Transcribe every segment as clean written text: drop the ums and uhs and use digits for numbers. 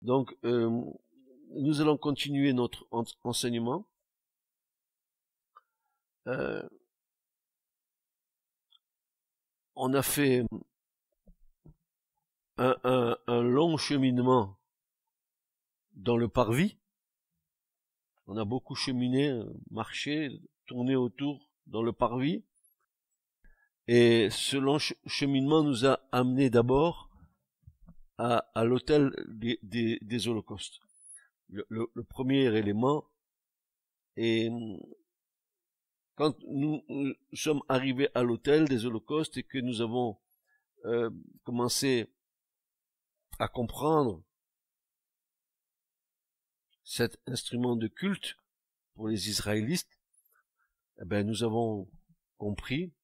Donc, nous allons continuer notre enseignement. On a fait un long cheminement dans le parvis. On a beaucoup cheminé, marché, tourné autour dans le parvis. Et ce long cheminement nous a amené d'abord à l'autel des holocaustes. Le premier élément. Et quand nous sommes arrivés à l'autel des holocaustes et que nous avons commencé à comprendre cet instrument de culte pour les Israélites, eh ben, nous avons compris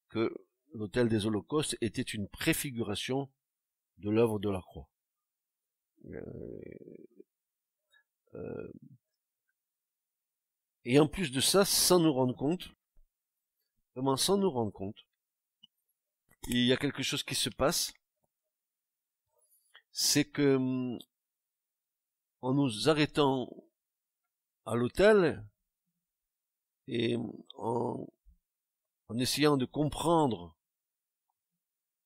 que l'autel des holocaustes était une préfiguration de l'œuvre de la croix. Et en plus de ça, sans nous rendre compte, vraiment sans nous rendre compte, il y a quelque chose qui se passe, c'est que en nous arrêtant à l'autel et en essayant de comprendre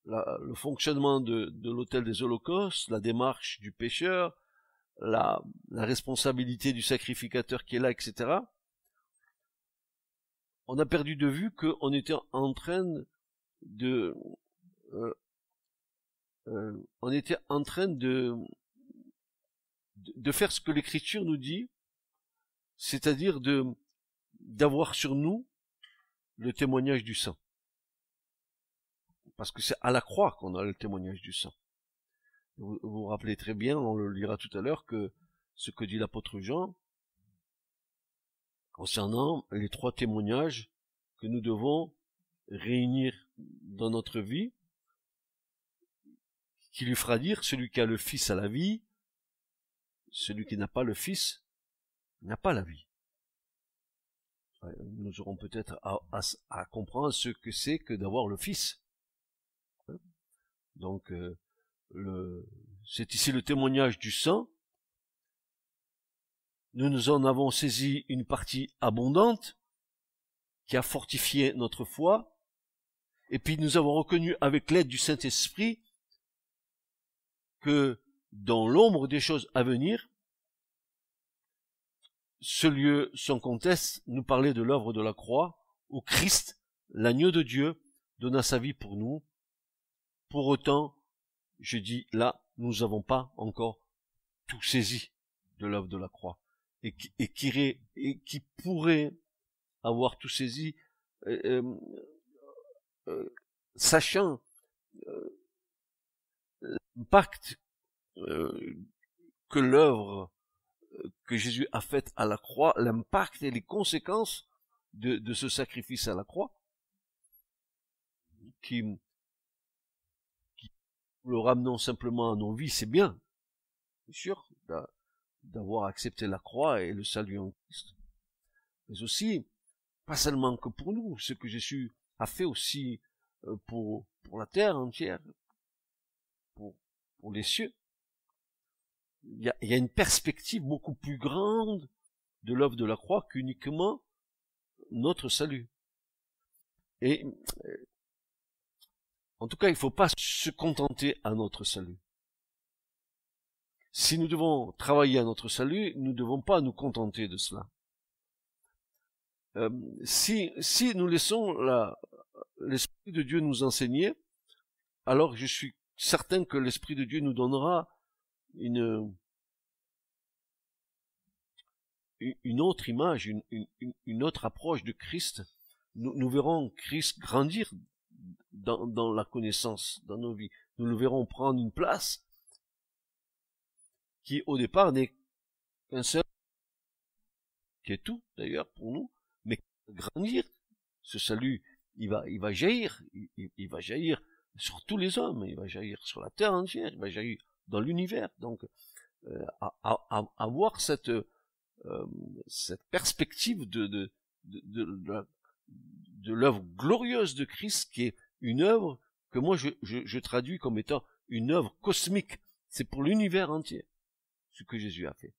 le fonctionnement de l'autel des holocaustes, la démarche du pécheur, la responsabilité du sacrificateur qui est là, etc., on a perdu de vue qu'on était en train de faire ce que l'Écriture nous dit, c'est-à-dire d'avoir sur nous le témoignage du sang. Parce que c'est à la croix qu'on a le témoignage du sang. Vous vous rappelez très bien, on le lira tout à l'heure, que ce que dit l'apôtre Jean concernant les 3 témoignages que nous devons réunir dans notre vie, qui lui fera dire, celui qui a le Fils a la vie, celui qui n'a pas le Fils n'a pas la vie. Nous aurons peut-être à comprendre ce que c'est que d'avoir le Fils. Donc, c'est ici le témoignage du sang. Nous en avons saisi une partie abondante qui a fortifié notre foi. Et puis nous avons reconnu avec l'aide du Saint-Esprit que dans l'ombre des choses à venir, ce lieu sans conteste nous parlait de l'œuvre de la croix, où Christ, l'agneau de Dieu, donna sa vie pour nous. Pour autant, je dis là, nous n'avons pas encore tout saisi de l'œuvre de la croix. Et qui pourrait avoir tout saisi, sachant l'impact que l'œuvre que Jésus a faite à la croix, l'impact et les conséquences de ce sacrifice à la croix, qui le ramenons simplement à nos vies, c'est bien, c'est sûr, d'avoir accepté la croix et le salut en Christ. Mais aussi, pas seulement que pour nous, ce que Jésus a fait aussi pour la terre entière, pour les cieux. Il y a une perspective beaucoup plus grande de l'œuvre de la croix qu'uniquement notre salut. Et en tout cas, il ne faut pas se contenter à notre salut. Si nous devons travailler à notre salut, nous ne devons pas nous contenter de cela. Si nous laissons l'Esprit de Dieu nous enseigner, alors je suis certain que l'Esprit de Dieu nous donnera une autre image, une autre approche de Christ. Nous verrons Christ grandir dans la connaissance, dans nos vies. Nous le verrons prendre une place qui au départ n'est qu'un seul, qui est tout d'ailleurs pour nous, mais grandir. Ce salut, il va jaillir, il va jaillir sur tous les hommes, il va jaillir sur la terre entière, il va jaillir dans l'univers. Donc, avoir cette perspective de l'œuvre glorieuse de Christ, qui est une œuvre que moi je traduis comme étant une œuvre cosmique. C'est pour l'univers entier. ce que Jésus a fait.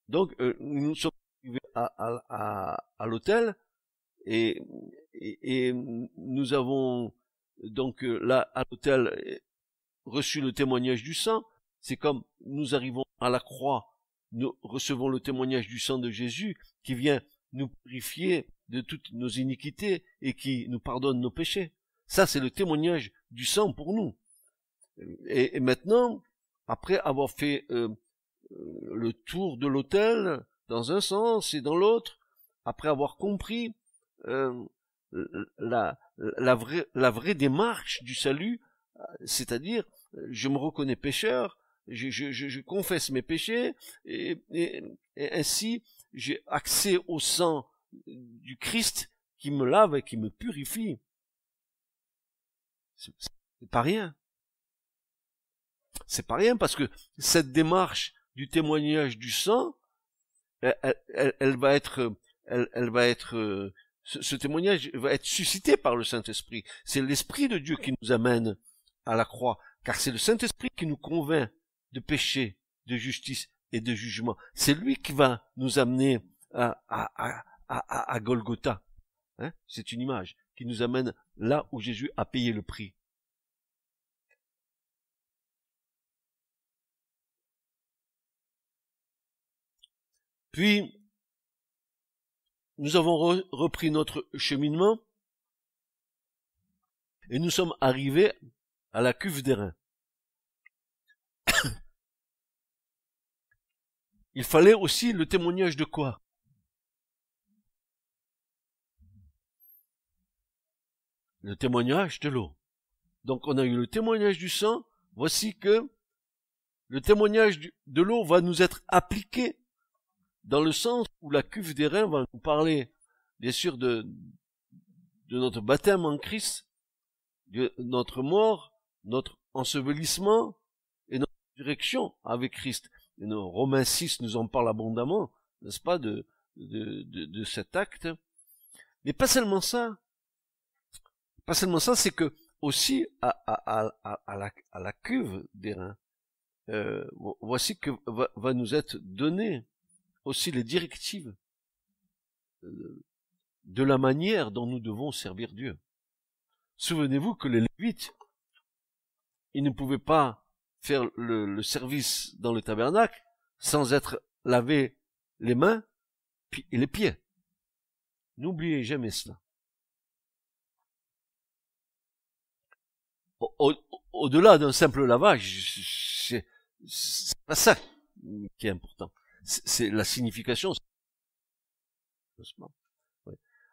Donc, nous sommes arrivés à l'autel, et nous avons donc là à l'autel reçu le témoignage du sang. C'est comme nous arrivons à la croix, nous recevons le témoignage du sang de Jésus qui vient nous purifier de toutes nos iniquités et qui nous pardonne nos péchés. Ça, c'est le témoignage du sang pour nous. Et maintenant, après avoir fait le tour de l'autel dans un sens et dans l'autre, après avoir compris la vraie démarche du salut, c'est-à-dire je me reconnais pécheur, je confesse mes péchés, et ainsi j'ai accès au sang du Christ qui me lave et qui me purifie. C'est pas rien. C'est pas rien, parce que cette démarche du témoignage du sang, elle va être, ce témoignage va être suscité par le Saint-Esprit. C'est l'Esprit de Dieu qui nous amène à la croix, car c'est le Saint-Esprit qui nous convainc de péché, de justice et de jugement. C'est lui qui va nous amener à Golgotha. Hein? C'est une image qui nous amène là où Jésus a payé le prix. Puis, nous avons repris notre cheminement et nous sommes arrivés à la cuve d'airain. Il fallait aussi le témoignage de quoi? Le témoignage de l'eau. Donc on a eu le témoignage du sang. Voici que le témoignage de l'eau va nous être appliqué dans le sens où la cuve d'airain va nous parler, bien sûr, de notre baptême en Christ, de notre mort, notre ensevelissement et notre résurrection avec Christ. Et Romains 6 nous en parle abondamment, n'est-ce pas, de cet acte. Mais pas seulement ça. Pas seulement ça, c'est que aussi à la cuve d'airain, voici que va nous être donné aussi les directives de la manière dont nous devons servir Dieu. Souvenez-vous que les Lévites, ils ne pouvaient pas faire le service dans le tabernacle sans être lavés les mains et les pieds. N'oubliez jamais cela. Au-delà d'un simple lavage, c'est pas ça qui est important. C'est la signification.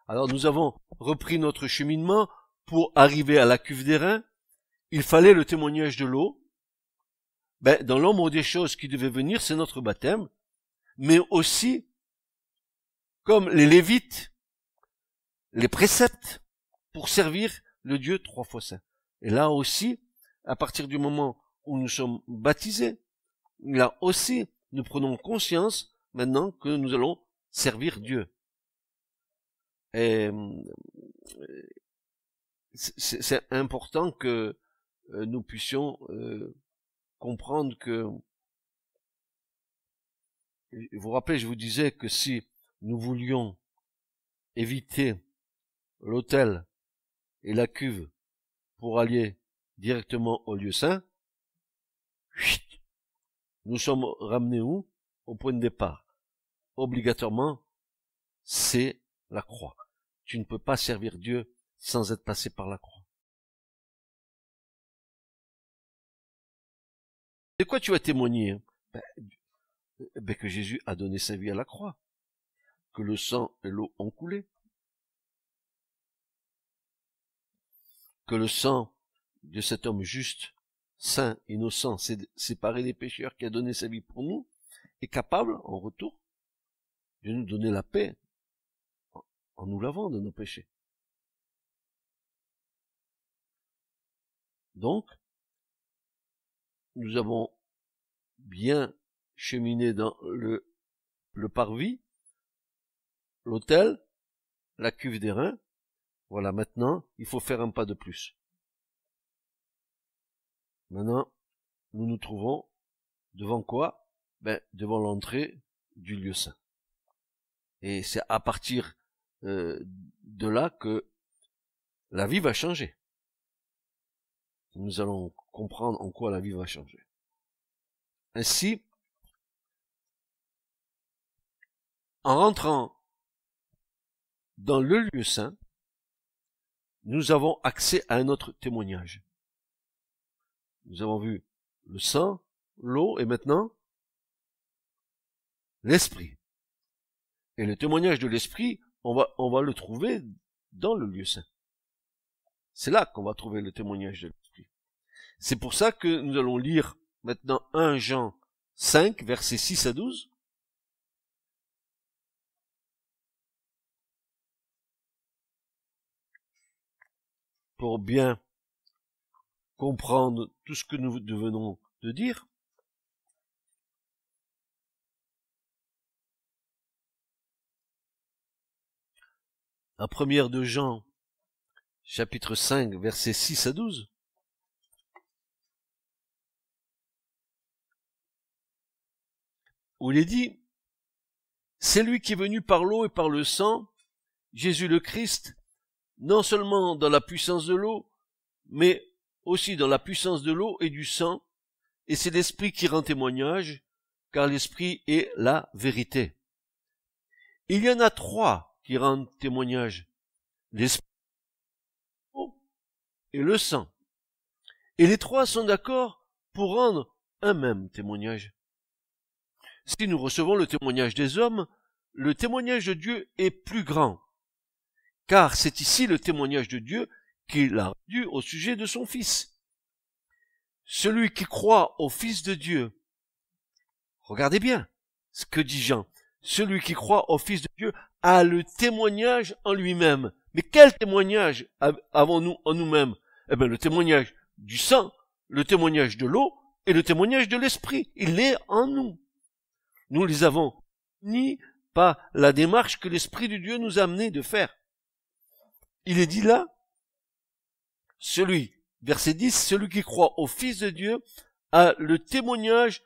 Alors nous avons repris notre cheminement pour arriver à la cuve d'airain. Il fallait le témoignage de l'eau. Dans l'ombre des choses qui devaient venir, c'est notre baptême, mais aussi, comme les Lévites, les préceptes pour servir le Dieu 3 fois saint. Et là aussi, à partir du moment où nous sommes baptisés, là aussi, nous prenons conscience maintenant que nous allons servir Dieu. Et c'est important que nous puissions comprendre que, vous vous rappelez, je vous disais que si nous voulions éviter l'autel et la cuve pour aller directement au lieu saint, nous sommes ramenés où? Au point de départ. Obligatoirement, c'est la croix. Tu ne peux pas servir Dieu sans être passé par la croix. De quoi tu vas témoigner? Que Jésus a donné sa vie à la croix, que le sang et l'eau ont coulé, que le sang de cet homme juste, saint, innocent, séparé des pécheurs, qui a donné sa vie pour nous, est capable, en retour, de nous donner la paix en nous lavant de nos péchés. Donc, nous avons bien cheminé dans le parvis, l'autel, la cuve d'airain. Voilà, maintenant, il faut faire un pas de plus. Maintenant, nous nous trouvons devant quoi? devant l'entrée du lieu saint. Et c'est à partir de là que la vie va changer. Nous allons comprendre en quoi la vie va changer. Ainsi, en rentrant dans le lieu saint, nous avons accès à un autre témoignage. Nous avons vu le sang, l'eau et maintenant l'esprit. Et le témoignage de l'esprit, on va le trouver dans le lieu saint. C'est là qu'on va trouver le témoignage de l'esprit. C'est pour ça que nous allons lire maintenant 1 Jean 5, versets 6 à 12. Pour bien comprendre tout ce que nous venons de dire. La première de Jean, chapitre 5, versets 6 à 12. Où il est dit, « C'est lui qui est venu par l'eau et par le sang, Jésus le Christ, non seulement dans la puissance de l'eau, mais aussi dans la puissance de l'eau et du sang, et c'est l'Esprit qui rend témoignage, car l'Esprit est la vérité. Il y en a 3 qui rendent témoignage, l'Esprit et le sang. Et les 3 sont d'accord pour rendre un même témoignage. Si nous recevons le témoignage des hommes, le témoignage de Dieu est plus grand, car c'est ici le témoignage de Dieu qu'il a rendu au sujet de son Fils. Celui qui croit au Fils de Dieu, regardez bien ce que dit Jean, celui qui croit au Fils de Dieu a le témoignage en lui-même. Mais quel témoignage avons-nous en nous-mêmes? Eh bien, le témoignage du sang, le témoignage de l'eau et le témoignage de l'Esprit. Il est en nous. Nous les avons ni par la démarche que l'Esprit de Dieu nous a amené de faire. Il est dit là, verset 10, celui qui croit au Fils de Dieu a le témoignage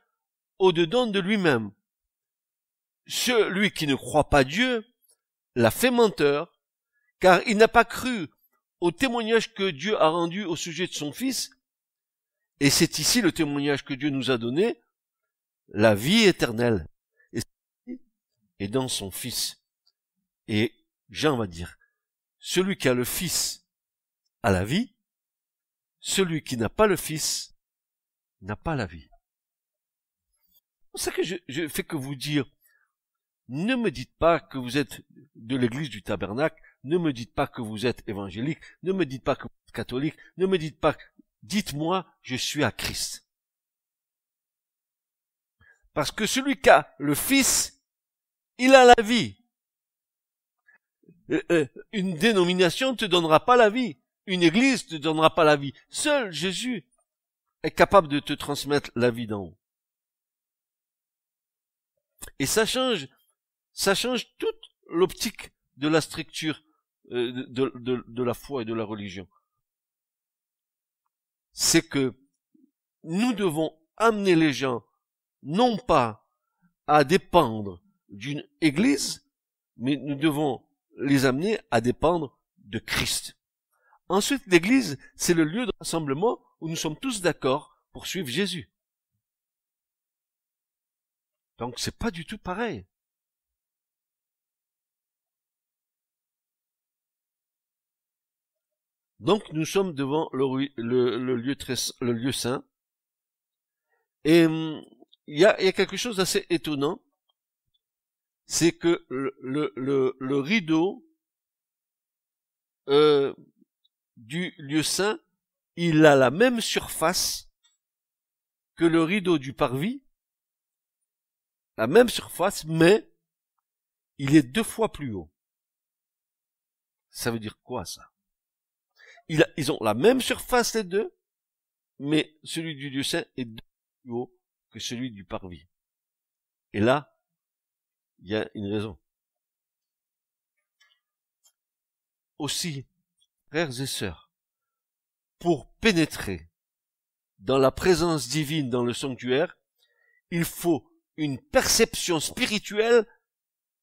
au-dedans de lui-même. Celui qui ne croit pas Dieu l'a fait menteur, car il n'a pas cru au témoignage que Dieu a rendu au sujet de son Fils, et c'est ici le témoignage que Dieu nous a donné, la vie éternelle, et dans son Fils. Et Jean va dire, celui qui a le Fils a la vie, celui qui n'a pas le Fils n'a pas la vie. C'est pour ça que je fais que vous dire, ne me dites pas que vous êtes de l'église du tabernacle, ne me dites pas que vous êtes évangélique, ne me dites pas que vous êtes catholique, ne me dites pas, dites-moi, je suis à Christ. Parce que celui qui a le Fils, il a la vie. Une dénomination ne te donnera pas la vie. Une église ne te donnera pas la vie. Seul Jésus est capable de te transmettre la vie d'en haut. Et ça change toute l'optique de la structure de la foi et de la religion. C'est que nous devons amener les gens non pas à dépendre d'une église, mais nous devons les amener à dépendre de Christ. Ensuite, l'église, c'est le lieu de rassemblement où nous sommes tous d'accord pour suivre Jésus. Donc, c'est pas du tout pareil. Donc, nous sommes devant le lieu saint. Et il y a quelque chose d'assez étonnant. C'est que le rideau du lieu saint, il a la même surface que le rideau du parvis, la même surface, mais il est 2 fois plus haut. Ça veut dire quoi, ça? Ils ont la même surface, les deux, mais celui du lieu saint est 2 fois plus haut que celui du parvis. Et là, il y a une raison. Aussi, frères et sœurs, pour pénétrer dans la présence divine dans le sanctuaire, il faut une perception spirituelle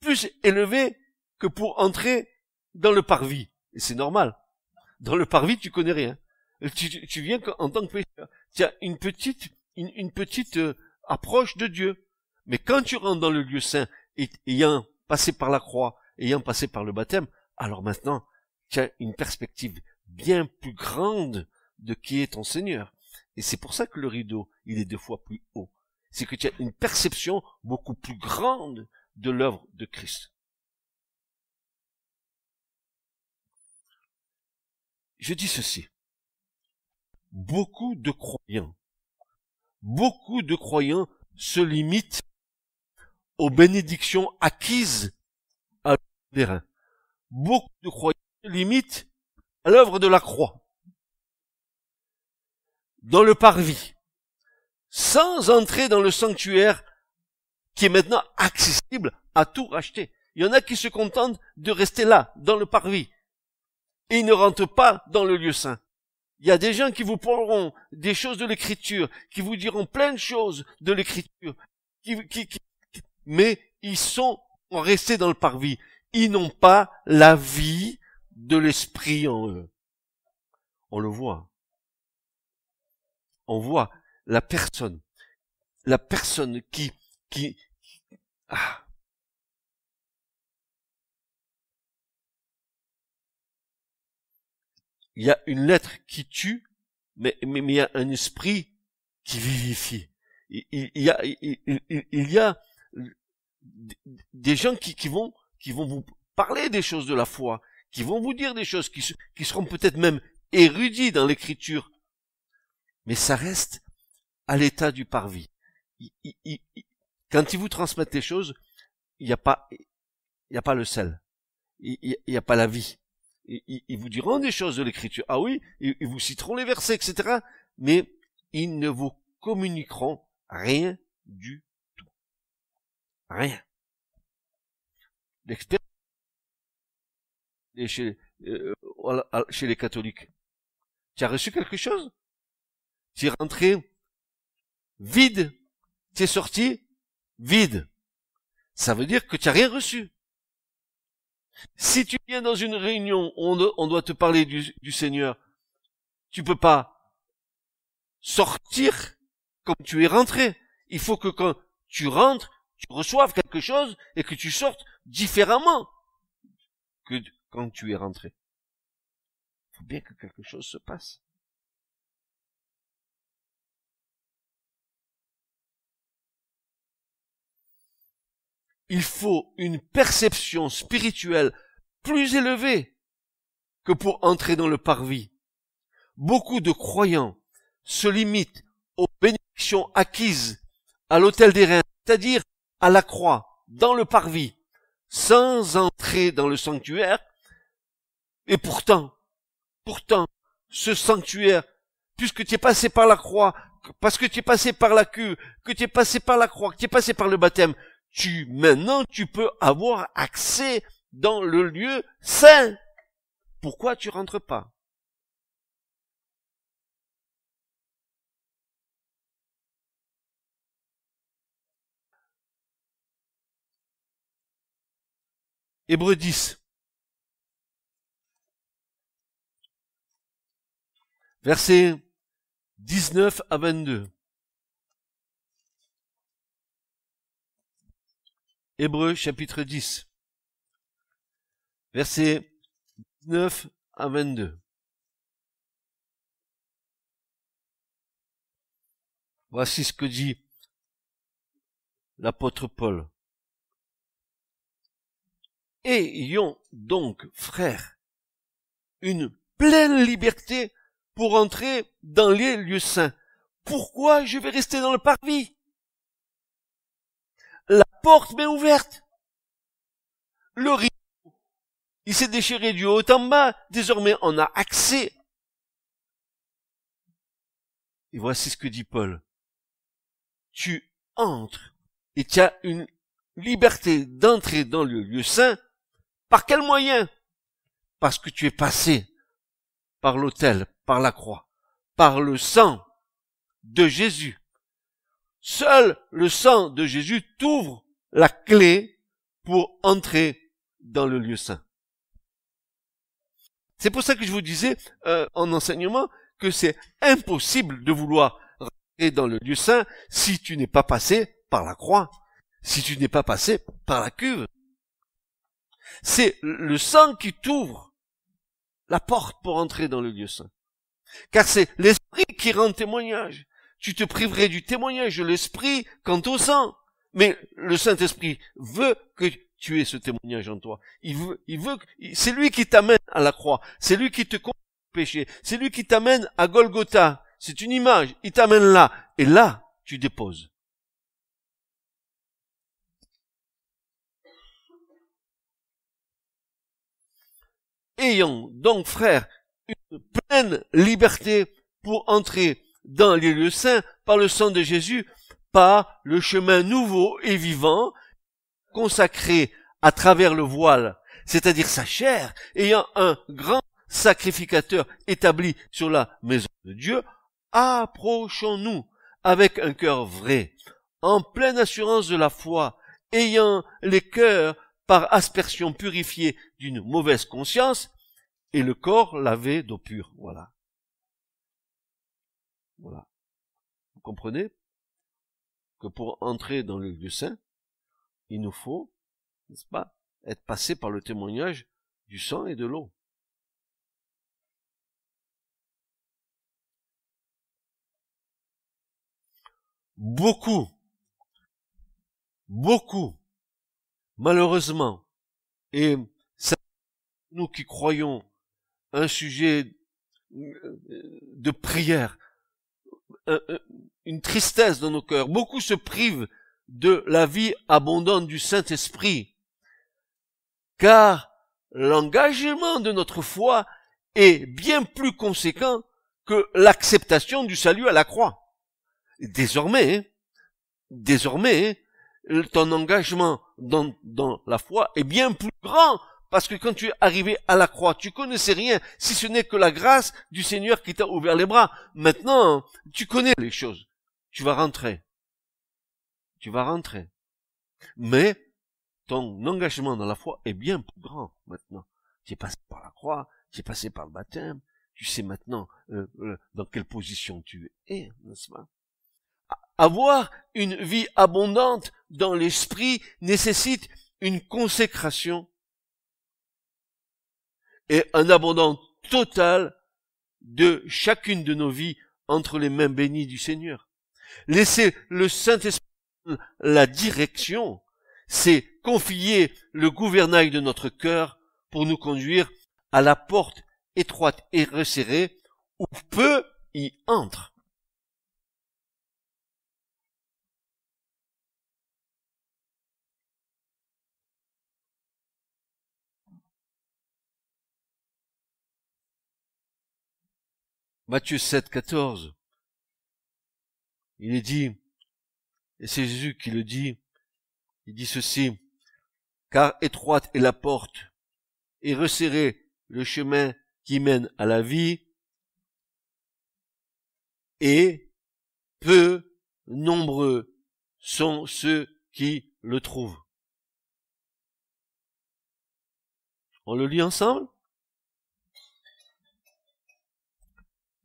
plus élevée que pour entrer dans le parvis. Et c'est normal. Dans le parvis, tu connais rien. Tu viens en tant que pécheur. Tu as une petite approche de Dieu. Mais quand tu rentres dans le lieu saint, ayant passé par la croix, ayant passé par le baptême, alors maintenant, tu as une perspective bien plus grande de qui est ton Seigneur. Et c'est pour ça que le rideau, il est 2 fois plus haut. C'est que tu as une perception beaucoup plus grande de l'œuvre de Christ. Je dis ceci. Beaucoup de croyants se limitent aux bénédictions acquises à l'œuvre des reins. Beaucoup de croyants se limitent à l'œuvre de la croix, dans le parvis, sans entrer dans le sanctuaire qui est maintenant accessible à tout racheter. Il y en a qui se contentent de rester là, dans le parvis, et ils ne rentrent pas dans le lieu saint. Il y a des gens qui vous parleront des choses de l'écriture, qui vous diront plein de choses de l'écriture, mais ils sont restés dans le parvis. Ils n'ont pas la vie de l'esprit en eux. On le voit. On voit la personne qui il y a une lettre qui tue, mais il y a un esprit qui vivifie. Il y a des gens qui vont vous parler des choses de la foi, qui vont vous dire des choses qui seront peut-être même érudits dans l'écriture, mais ça reste à l'état du parvis. Quand ils vous transmettent des choses, il n'y a pas le sel, il n'y a pas la vie. Ils vous diront des choses de l'écriture, ah oui, ils vous citeront les versets, etc., mais ils ne vous communiqueront rien du tout. Rien. L'expérience chez les catholiques. Tu as reçu quelque chose? Tu es rentré vide, tu es sorti vide. Ça veut dire que tu n'as rien reçu. Si tu viens dans une réunion où on doit te parler du Seigneur, tu peux pas sortir comme tu es rentré. Il faut que quand tu rentres, tu reçoives quelque chose et que tu sortes différemment que quand tu es rentré. Il faut bien que quelque chose se passe. Il faut une perception spirituelle plus élevée que pour entrer dans le parvis. Beaucoup de croyants se limitent aux bénédictions acquises à l'autel des reins, c'est-à-dire à la croix, dans le parvis, sans entrer dans le sanctuaire. Et pourtant, ce sanctuaire, puisque tu es passé par la croix, parce que tu es passé par la queue, que tu es passé par la croix, que tu es passé par le baptême, maintenant tu peux avoir accès dans le lieu saint. Pourquoi tu rentres pas? Hébreux 10. Versets 19 à 22. Hébreux chapitre 10. Versets 19 à 22. Voici ce que dit l'apôtre Paul. Ayons donc, frères, une pleine liberté pour entrer dans les lieux saints. Pourquoi je vais rester dans le parvis? La porte m'est ouverte. Le rideau, il s'est déchiré du haut en bas. Désormais, on a accès. Et voici ce que dit Paul. Tu entres et tu as une liberté d'entrer dans le lieu saint. Par quel moyen? Parce que tu es passé par l'autel, par la croix, par le sang de Jésus. Seul le sang de Jésus t'ouvre la clé pour entrer dans le lieu saint. C'est pour ça que je vous disais en enseignement que c'est impossible de vouloir rentrer dans le lieu saint si tu n'es pas passé par la croix, si tu n'es pas passé par la cuve. C'est le sang qui t'ouvre la porte pour entrer dans le lieu saint. Car c'est l'esprit qui rend témoignage. Tu te priverais du témoignage de l'esprit quant au sang. Mais le Saint-Esprit veut que tu aies ce témoignage en toi. C'est lui qui t'amène à la croix. C'est lui qui te conduit au péché. C'est lui qui t'amène à Golgotha. C'est une image. Il t'amène là. Et là, tu déposes. Ayant donc, frères, une pleine liberté pour entrer dans les lieux saints par le sang de Jésus, par le chemin nouveau et vivant, consacré à travers le voile, c'est-à-dire sa chair, ayant un grand sacrificateur établi sur la maison de Dieu, approchons-nous avec un cœur vrai, en pleine assurance de la foi, ayant les cœurs par aspersion purifiés d'une mauvaise conscience, et le corps lavé d'eau pure. Voilà. Voilà. Vous comprenez que pour entrer dans le lieu saint, il nous faut, n'est-ce pas, être passé par le témoignage du sang et de l'eau. Beaucoup, malheureusement, et c'est nous qui croyons un sujet de prière, une tristesse dans nos cœurs. Beaucoup se privent de la vie abondante du Saint-Esprit, car l'engagement de notre foi est bien plus conséquent que l'acceptation du salut à la croix. Désormais, ton engagement dans la foi est bien plus grand, parce que quand tu es arrivé à la croix, tu connaissais rien, si ce n'est que la grâce du Seigneur qui t'a ouvert les bras. Maintenant, tu connais les choses. Tu vas rentrer. Mais ton engagement dans la foi est bien plus grand maintenant. Tu es passé par la croix, tu es passé par le baptême, tu sais maintenant dans quelle position tu es, n'est-ce pas? Avoir une vie abondante dans l'esprit nécessite une consécration et un abandon total de chacune de nos vies entre les mains bénies du Seigneur. Laisser le Saint-Esprit la direction, c'est confier le gouvernail de notre cœur pour nous conduire à la porte étroite et resserrée où peu y entre. Matthieu 7, 14. Il est dit, et c'est Jésus qui le dit, il dit ceci, car étroite est la porte, et resserré le chemin qui mène à la vie, et peu nombreux sont ceux qui le trouvent. On le lit ensemble?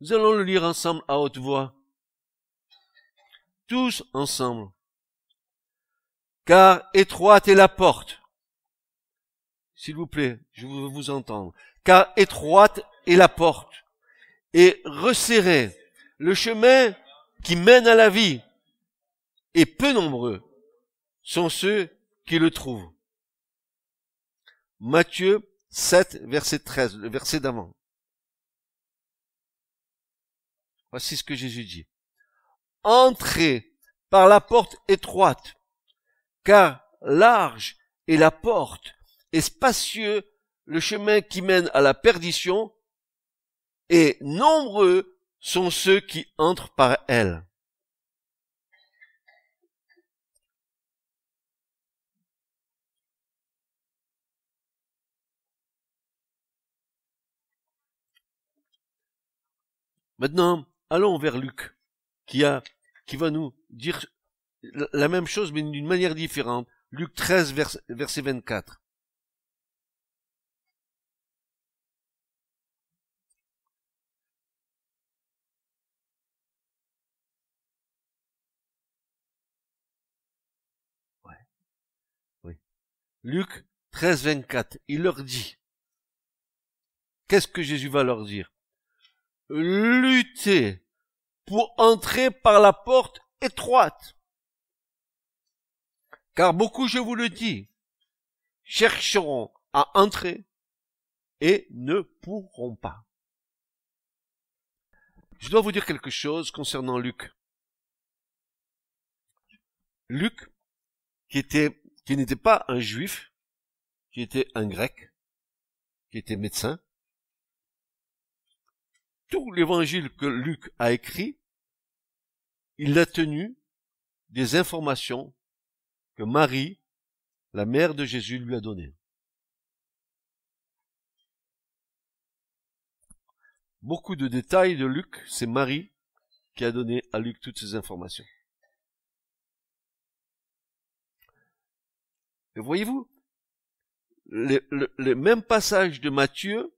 Nous allons le lire ensemble à haute voix. Tous ensemble. Car étroite est la porte. S'il vous plaît, je veux vous entendre. Car étroite est la porte, et resserré le chemin qui mène à la vie, et peu nombreux sont ceux qui le trouvent. Matthieu 7, verset 13, le verset d'avant. Voici ce que Jésus dit. Entrez par la porte étroite, car large est la porte, et spacieux le chemin qui mène à la perdition, et nombreux sont ceux qui entrent par elle. Maintenant, allons vers Luc, qui va nous dire la même chose, mais d'une manière différente. Luc 13, verset 24. Ouais, oui. Luc 13, 24. Il leur dit. Qu'est-ce que Jésus va leur dire? Luttez pour entrer par la porte étroite. Car beaucoup, je vous le dis, chercheront à entrer et ne pourront pas. Je dois vous dire quelque chose concernant Luc. Luc, qui n'était pas un juif, qui était un grec, qui était médecin. Tout l'évangile que Luc a écrit, il a tenu des informations que Marie, la mère de Jésus, lui a données. Beaucoup de détails de Luc, c'est Marie qui a donné à Luc toutes ces informations. Et voyez-vous, les mêmes passages de Matthieu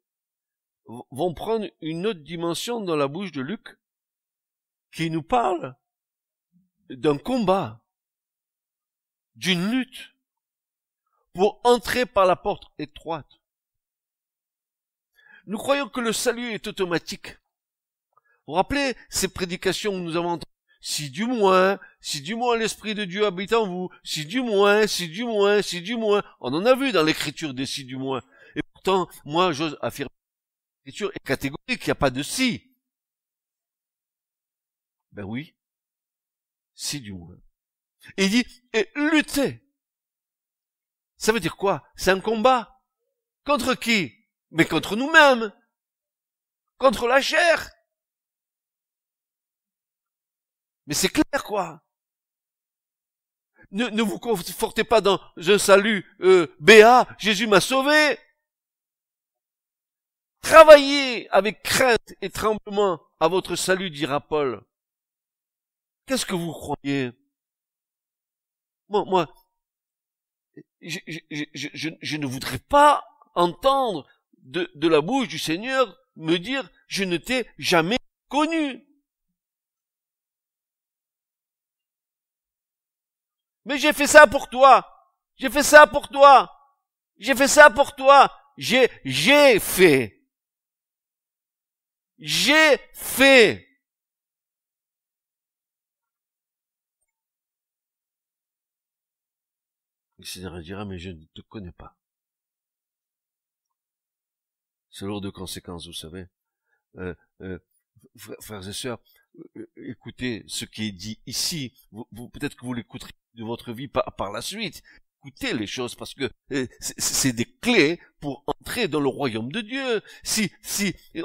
vont prendre une autre dimension dans la bouche de Luc, qui nous parle d'un combat, d'une lutte, pour entrer par la porte étroite. Nous croyons que le salut est automatique. Vous vous rappelez ces prédications que nous avons entendues? Si du moins l'Esprit de Dieu habite en vous, si du moins, on en a vu dans l'écriture des si du moins. Et pourtant, moi, j'ose affirmer que l'écriture est catégorique, il n'y a pas de si. Ben oui, si du moins. Et il dit, et luttez. Ça veut dire quoi? C'est un combat. Contre qui? Mais contre nous-mêmes. Contre la chair. Mais c'est clair, quoi. Ne vous confortez pas dans un salut béat, Jésus m'a sauvé. Travaillez avec crainte et tremblement à votre salut, dira Paul. Qu'est-ce que vous croyez? Moi, je ne voudrais pas entendre de la bouche du Seigneur me dire, je ne t'ai jamais connu. Mais j'ai fait ça pour toi. J'ai fait ça pour toi. J'ai fait ça pour toi. J'ai fait. J'ai fait. Le Seigneur dira, mais je ne te connais pas. C'est lourd de conséquences, vous savez. Frères et sœurs, écoutez ce qui est dit ici. Peut-être que vous l'écouterez de votre vie par la suite. Écoutez les choses parce que c'est des clés pour entrer dans le royaume de Dieu. Si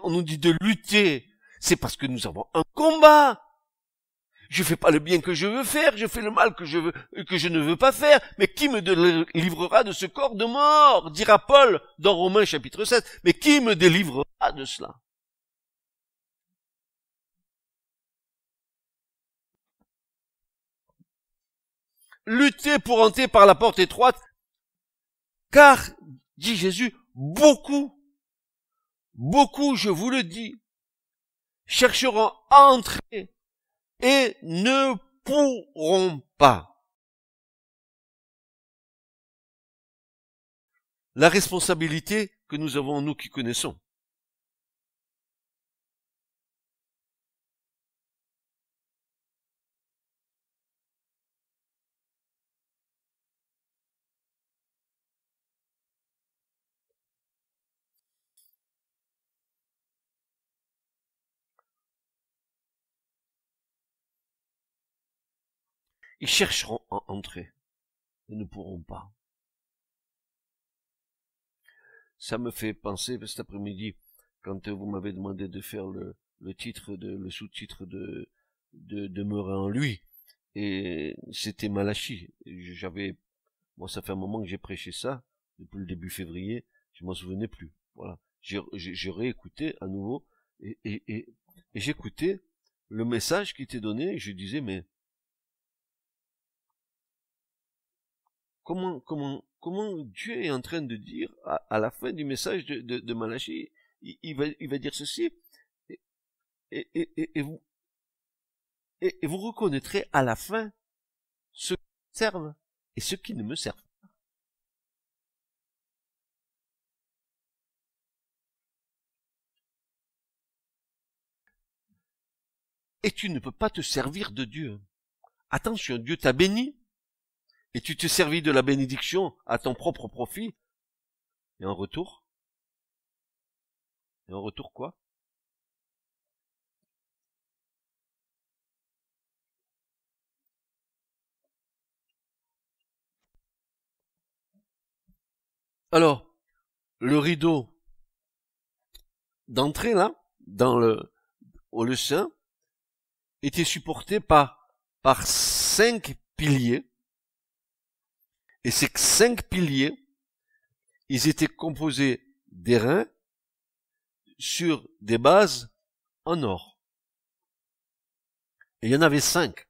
on nous dit de lutter, c'est parce que nous avons un combat. Je fais pas le bien que je veux faire, je fais le mal que je ne veux pas faire, mais qui me délivrera de ce corps de mort, dira Paul dans Romains chapitre 7. Mais qui me délivrera de cela? Luttez pour entrer par la porte étroite, car, dit Jésus, beaucoup, je vous le dis, chercheront à entrer et ne pourront pas. La responsabilité que nous avons, nous qui connaissons. Ils chercheront à entrer et ne pourront pas. Ça me fait penser cet après-midi, quand vous m'avez demandé de faire le sous-titre de demeurer en lui, et c'était Malachie. Moi ça fait un moment que j'ai prêché ça, depuis le début février, je m'en souvenais plus. Voilà. J'ai réécouté à nouveau, et j'écoutais le message qui était donné, et je disais, mais comment Dieu est en train de dire à la fin du message de Malachie, il va dire ceci, et vous reconnaîtrez à la fin ceux qui me servent et ceux qui ne me servent pas. Et tu ne peux pas te servir de Dieu. Attention, Dieu t'a béni, et tu te servis de la bénédiction à ton propre profit, et en retour quoi? Alors, le rideau d'entrée, là, au lieu saint, était supporté par 5 piliers, et ces 5 piliers, ils étaient composés d'airain sur des bases en or. Et il y en avait 5.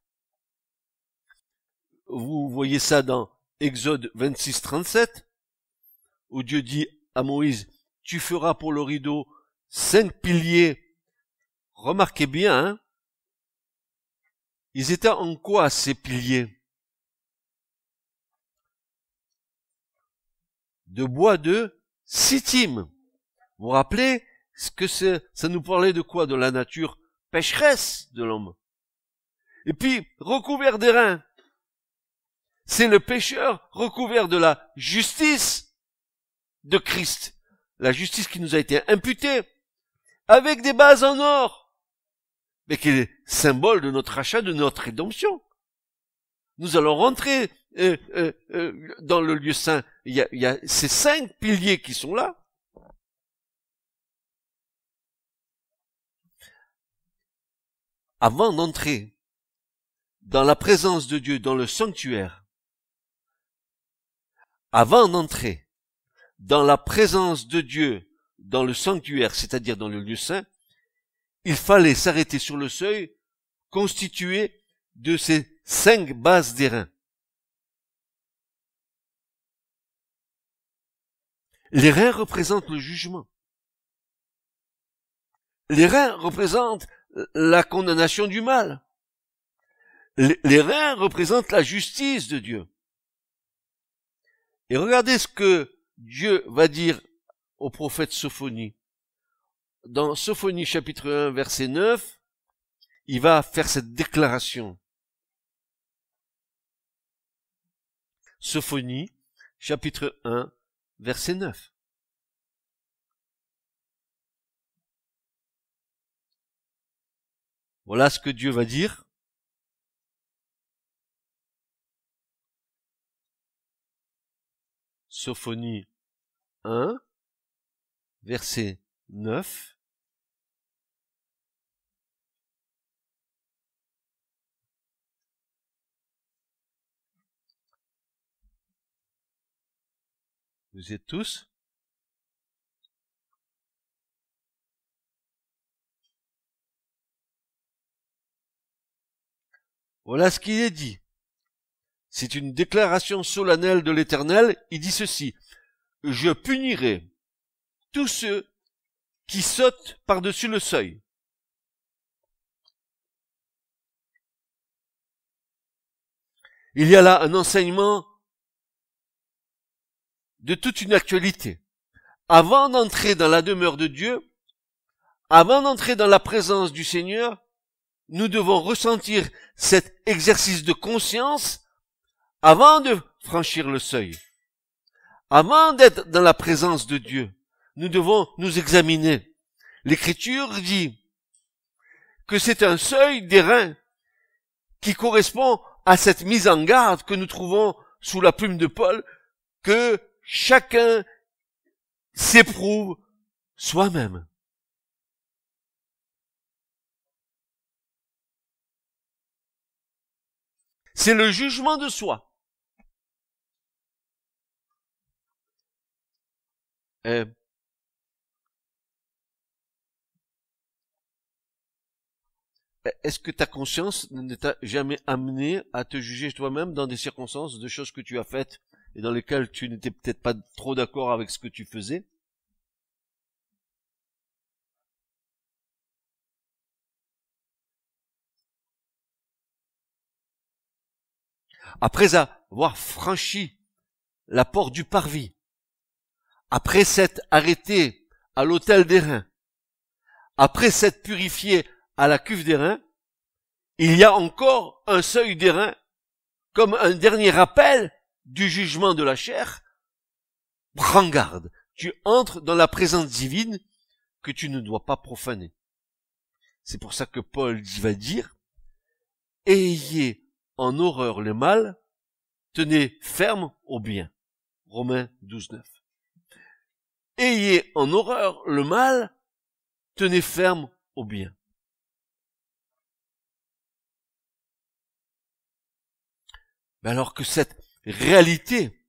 Vous voyez ça dans Exode 26-37, où Dieu dit à Moïse, tu feras pour le rideau 5 piliers. Remarquez bien, hein, ils étaient en quoi ces piliers? De bois de sittim. Vous vous rappelez ce que c'est? Ça nous parlait de quoi? De la nature pécheresse de l'homme. Et puis, recouvert d'airain. C'est le pécheur recouvert de la justice de Christ. La justice qui nous a été imputée. Avec des bases en or. Mais qui est symbole de notre rachat, de notre rédemption. Nous allons rentrer dans le lieu saint. Il y a ces 5 piliers qui sont là. Avant d'entrer dans la présence de Dieu, dans le sanctuaire, avant d'entrer dans la présence de Dieu, dans le sanctuaire, c'est-à-dire dans le lieu saint, il fallait s'arrêter sur le seuil constitué de ces 5 bases d'airain. Les reins représentent le jugement. Les reins représentent la condamnation du mal. Les reins représentent la justice de Dieu. Et regardez ce que Dieu va dire au prophète Sophonie. Dans Sophonie chapitre 1 verset 9, il va faire cette déclaration. Sophonie chapitre 1 verset 9. Voilà ce que Dieu va dire. Sophonie 1, verset 9. Vous êtes tous? Voilà ce qu'il est dit. C'est une déclaration solennelle de l'Éternel. Il dit ceci. Je punirai tous ceux qui sautent par-dessus le seuil. Il y a là un enseignement de toute une actualité. Avant d'entrer dans la demeure de Dieu, avant d'entrer dans la présence du Seigneur, nous devons ressentir cet exercice de conscience avant de franchir le seuil. Avant d'être dans la présence de Dieu, nous devons nous examiner. L'Écriture dit que c'est un seuil d'airain qui correspond à cette mise en garde que nous trouvons sous la plume de Paul, que chacun s'éprouve soi-même. C'est le jugement de soi. Est-ce que ta conscience ne t'a jamais amené à te juger toi-même dans des circonstances de choses que tu as faites et dans lesquels tu n'étais peut-être pas trop d'accord avec ce que tu faisais. Après avoir franchi la porte du parvis, après s'être arrêté à l'hôtel des reins, après s'être purifié à la cuve des reins, il y a encore un seuil des reins, comme un dernier rappel du jugement de la chair. Prends garde, tu entres dans la présence divine que tu ne dois pas profaner. C'est pour ça que Paul va dire, ayez en horreur le mal, tenez ferme au bien. Romains 12, 9. Ayez en horreur le mal, tenez ferme au bien. Mais alors que cette réalité,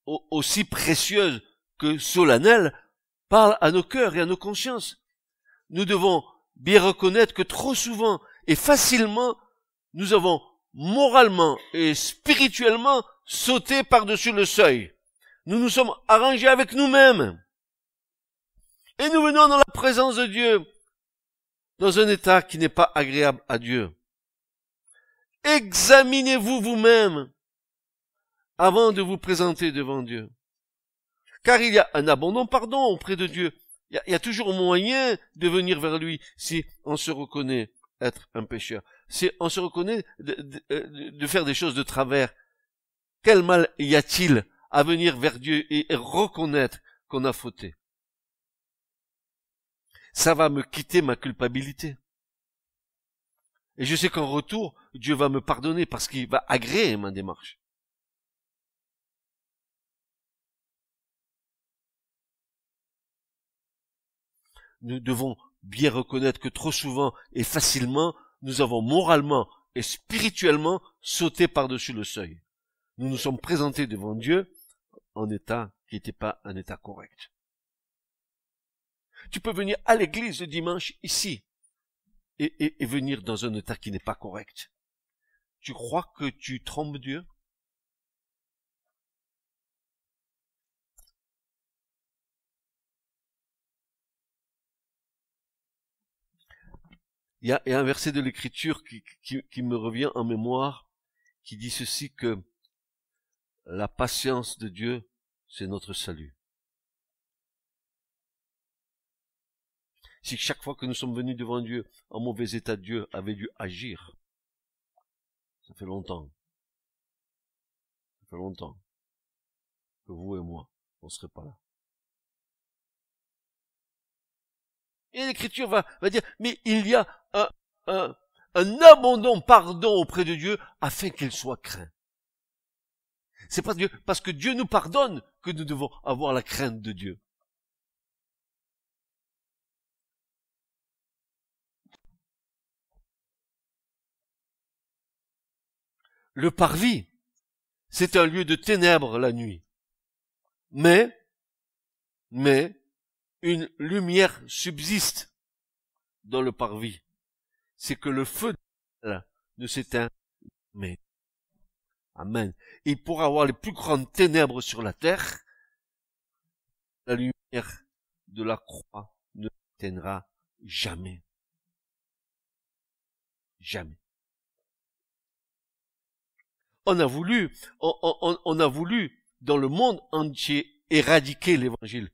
aussi précieuse que solennelle, parle à nos cœurs et à nos consciences, nous devons bien reconnaître que trop souvent et facilement, nous avons moralement et spirituellement sauté par-dessus le seuil. Nous nous sommes arrangés avec nous-mêmes. Et nous venons dans la présence de Dieu, dans un état qui n'est pas agréable à Dieu. Examinez-vous vous-même avant de vous présenter devant Dieu. Car il y a un abondant pardon auprès de Dieu. Il y a toujours moyen de venir vers lui si on se reconnaît être un pécheur. Si on se reconnaît de faire des choses de travers. Quel mal y a-t-il à venir vers Dieu et reconnaître qu'on a fauté? Ça va me quitter ma culpabilité. Et je sais qu'en retour, Dieu va me pardonner parce qu'il va agréer ma démarche. Nous devons bien reconnaître que trop souvent et facilement, nous avons moralement et spirituellement sauté par-dessus le seuil. Nous nous sommes présentés devant Dieu en état qui n'était pas un état correct. Tu peux venir à l'église le dimanche ici et venir dans un état qui n'est pas correct. Tu crois que tu trompes Dieu? Il y a un verset de l'Écriture qui me revient en mémoire, qui dit ceci, que la patience de Dieu, c'est notre salut. Si chaque fois que nous sommes venus devant Dieu, en mauvais état, Dieu avait dû agir, ça fait longtemps que vous et moi, on ne serait pas là. Et l'Écriture va dire, mais il y a un abondant pardon auprès de Dieu afin qu'il soit craint. C'est pas Dieu, parce que Dieu nous pardonne que nous devons avoir la crainte de Dieu. Le parvis, c'est un lieu de ténèbres la nuit. Mais une lumière subsiste dans le parvis. C'est que le feu ne s'éteint jamais. Amen. Et pour avoir les plus grandes ténèbres sur la terre, la lumière de la croix ne s'éteindra jamais. Jamais. On a voulu dans le monde entier éradiquer l'évangile.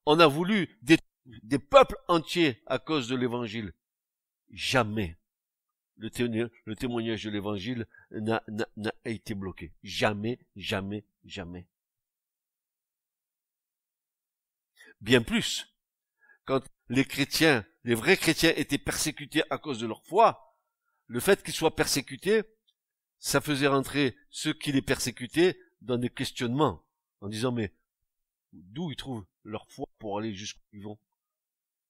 On a voulu des peuples entiers à cause de l'évangile. Jamais le témoignage de l'évangile n'a été bloqué. Jamais, jamais, jamais. Bien plus, quand les chrétiens, les vrais chrétiens étaient persécutés à cause de leur foi, le fait qu'ils soient persécutés, ça faisait rentrer ceux qui les persécutaient dans des questionnements, en disant, mais d'où ils trouvent leur foi pour aller jusqu'où ils vont?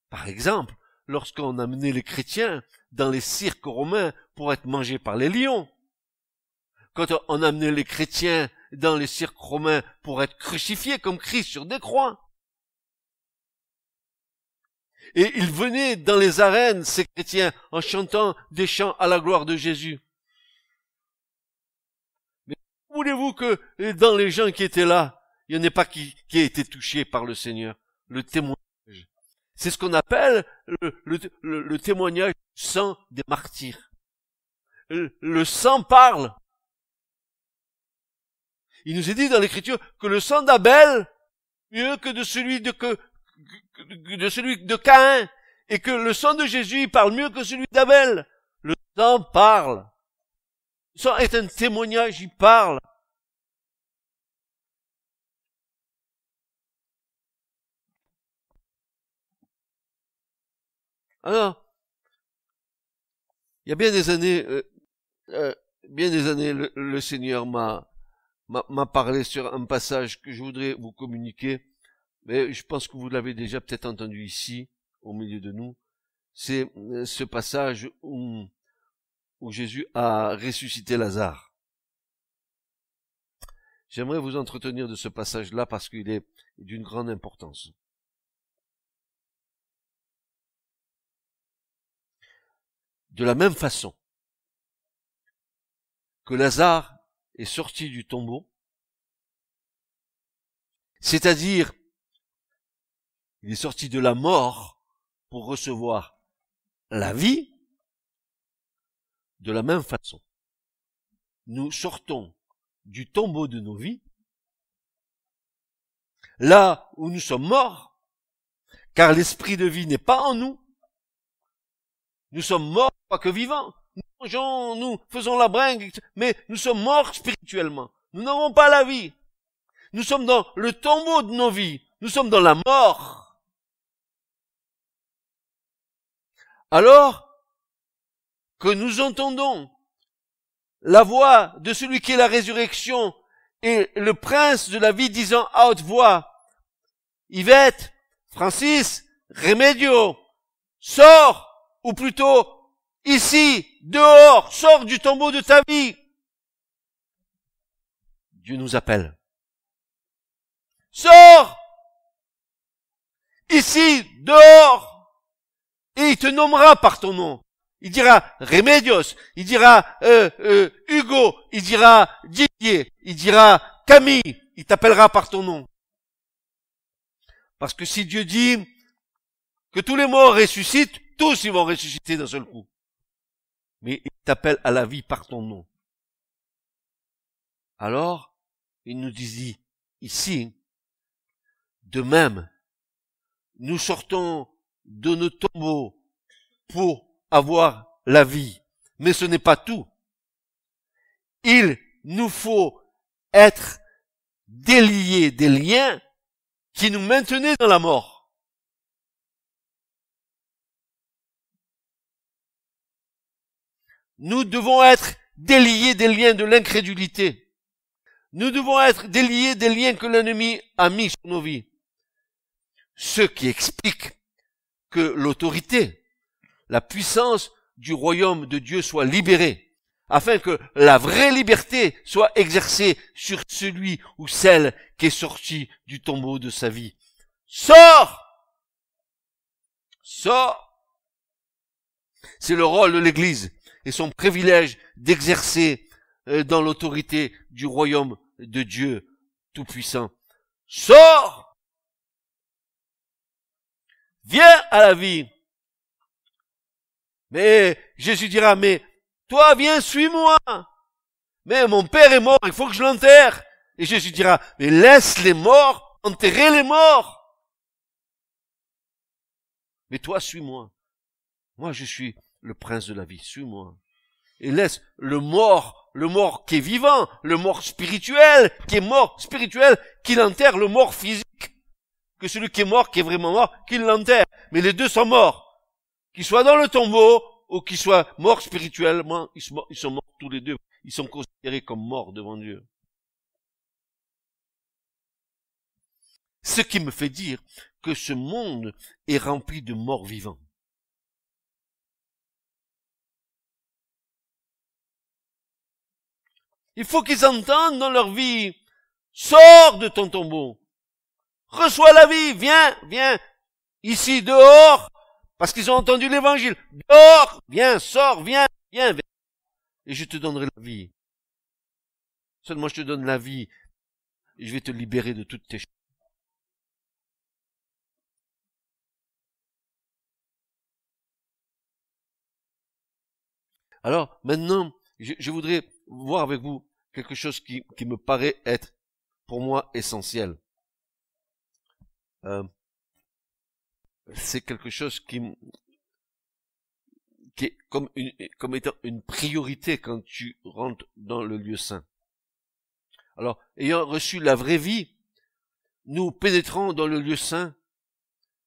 Par exemple, lorsqu'on amenait les chrétiens dans les cirques romains pour être mangés par les lions, quand on amenait les chrétiens dans les cirques romains pour être crucifiés comme Christ sur des croix, et ils venaient dans les arènes, ces chrétiens, en chantant des chants à la gloire de Jésus. voulez-vous que dans les gens qui étaient là, il n'y en ait pas qui ait été touché par le Seigneur? Le témoignage. C'est ce qu'on appelle le témoignage du sang des martyrs. Le sang parle. Il nous est dit dans l'Écriture que le sang d'Abel, mieux que de celui de Caïn, et que le sang de Jésus parle mieux que celui d'Abel. Le sang parle. Le sang est un témoignage, il parle. Alors, il y a bien des années, le Seigneur m'a parlé sur un passage que je voudrais vous communiquer, mais je pense que vous l'avez déjà peut-être entendu ici, au milieu de nous. C'est ce passage où Jésus a ressuscité Lazare. J'aimerais vous entretenir de ce passage-là parce qu'il est d'une grande importance. De la même façon que Lazare est sorti du tombeau, c'est-à-dire il est sorti de la mort pour recevoir la vie, de la même façon, nous sortons du tombeau de nos vies, là où nous sommes morts, car l'esprit de vie n'est pas en nous. Nous sommes morts, quoique vivants. Nous mangeons, nous faisons la bringue, mais nous sommes morts spirituellement. Nous n'avons pas la vie. Nous sommes dans le tombeau de nos vies. Nous sommes dans la mort. Alors que nous entendons la voix de celui qui est la résurrection et le prince de la vie disant à haute voix, Yvette, Francis, Remedio, sors! Ou plutôt, ici, dehors, sors du tombeau de ta vie. Dieu nous appelle. Sors! Ici, dehors! Et il te nommera par ton nom. Il dira Remedios, il dira Hugo, il dira Didier, il dira Camille, il t'appellera par ton nom. Parce que si Dieu dit que tous les morts ressuscitent, tous ils vont ressusciter d'un seul coup. Mais il t'appelle à la vie par ton nom. Alors, il nous dit ici, de même, nous sortons de nos tombeaux pour avoir la vie. Mais ce n'est pas tout. Il nous faut être déliés des liens qui nous maintenaient dans la mort. Nous devons être déliés des liens de l'incrédulité. Nous devons être déliés des liens que l'ennemi a mis sur nos vies. Ce qui explique que l'autorité, la puissance du royaume de Dieu soit libérée, afin que la vraie liberté soit exercée sur celui ou celle qui est sorti du tombeau de sa vie. Sors! Sors! C'est le rôle de l'Église et son privilège d'exercer dans l'autorité du royaume de Dieu Tout-Puissant. Sors! Viens à la vie. Mais Jésus dira, mais toi viens, suis-moi. Mais mon père est mort, il faut que je l'enterre. Et Jésus dira, mais laisse les morts enterrer les morts. Mais toi, suis-moi. Moi, je suis le prince de la vie, suis-moi. Et laisse le mort qui est vivant, le mort spirituel, qui est mort spirituel, qu'il enterre le mort physique. Que celui qui est mort, qui est vraiment mort, qu'il l'enterre. Mais les deux sont morts. Qu'ils soient dans le tombeau, ou qu'ils soient morts spirituellement, ils sont morts tous les deux. Ils sont considérés comme morts devant Dieu. Ce qui me fait dire que ce monde est rempli de morts vivants. Il faut qu'ils entendent dans leur vie, sors de ton tombeau, reçois la vie, viens, ici, dehors, parce qu'ils ont entendu l'évangile, dehors, viens, sors, viens, et je te donnerai la vie. Seulement je te donne la vie, et je vais te libérer de toutes tes choses. Alors, maintenant, je voudrais voir avec vous quelque chose qui me paraît être, pour moi, essentiel. C'est quelque chose qui est comme étant une priorité quand tu rentres dans le lieu saint. Alors, ayant reçu la vraie vie, nous pénétrons dans le lieu saint,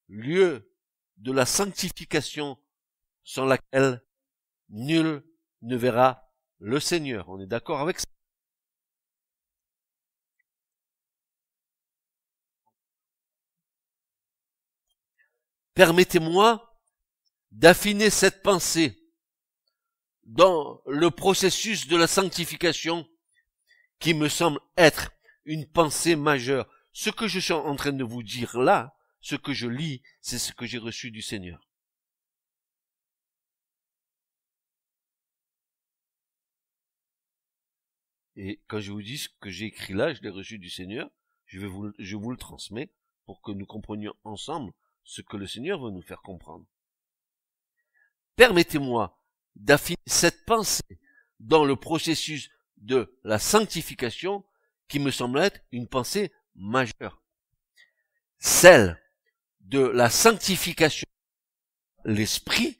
lieu de la sanctification, sans laquelle nul ne verra le Seigneur. On est d'accord avec ça? Permettez-moi d'affiner cette pensée dans le processus de la sanctification qui me semble être une pensée majeure. Ce que je suis en train de vous dire là, ce que je lis, c'est ce que j'ai reçu du Seigneur. Et quand je vous dis ce que j'ai écrit là, je l'ai reçu du Seigneur, je vous le transmets pour que nous comprenions ensemble ce que le Seigneur veut nous faire comprendre. Permettez-moi d'affiner cette pensée dans le processus de la sanctification qui me semble être une pensée majeure. Celle de la sanctification, l'esprit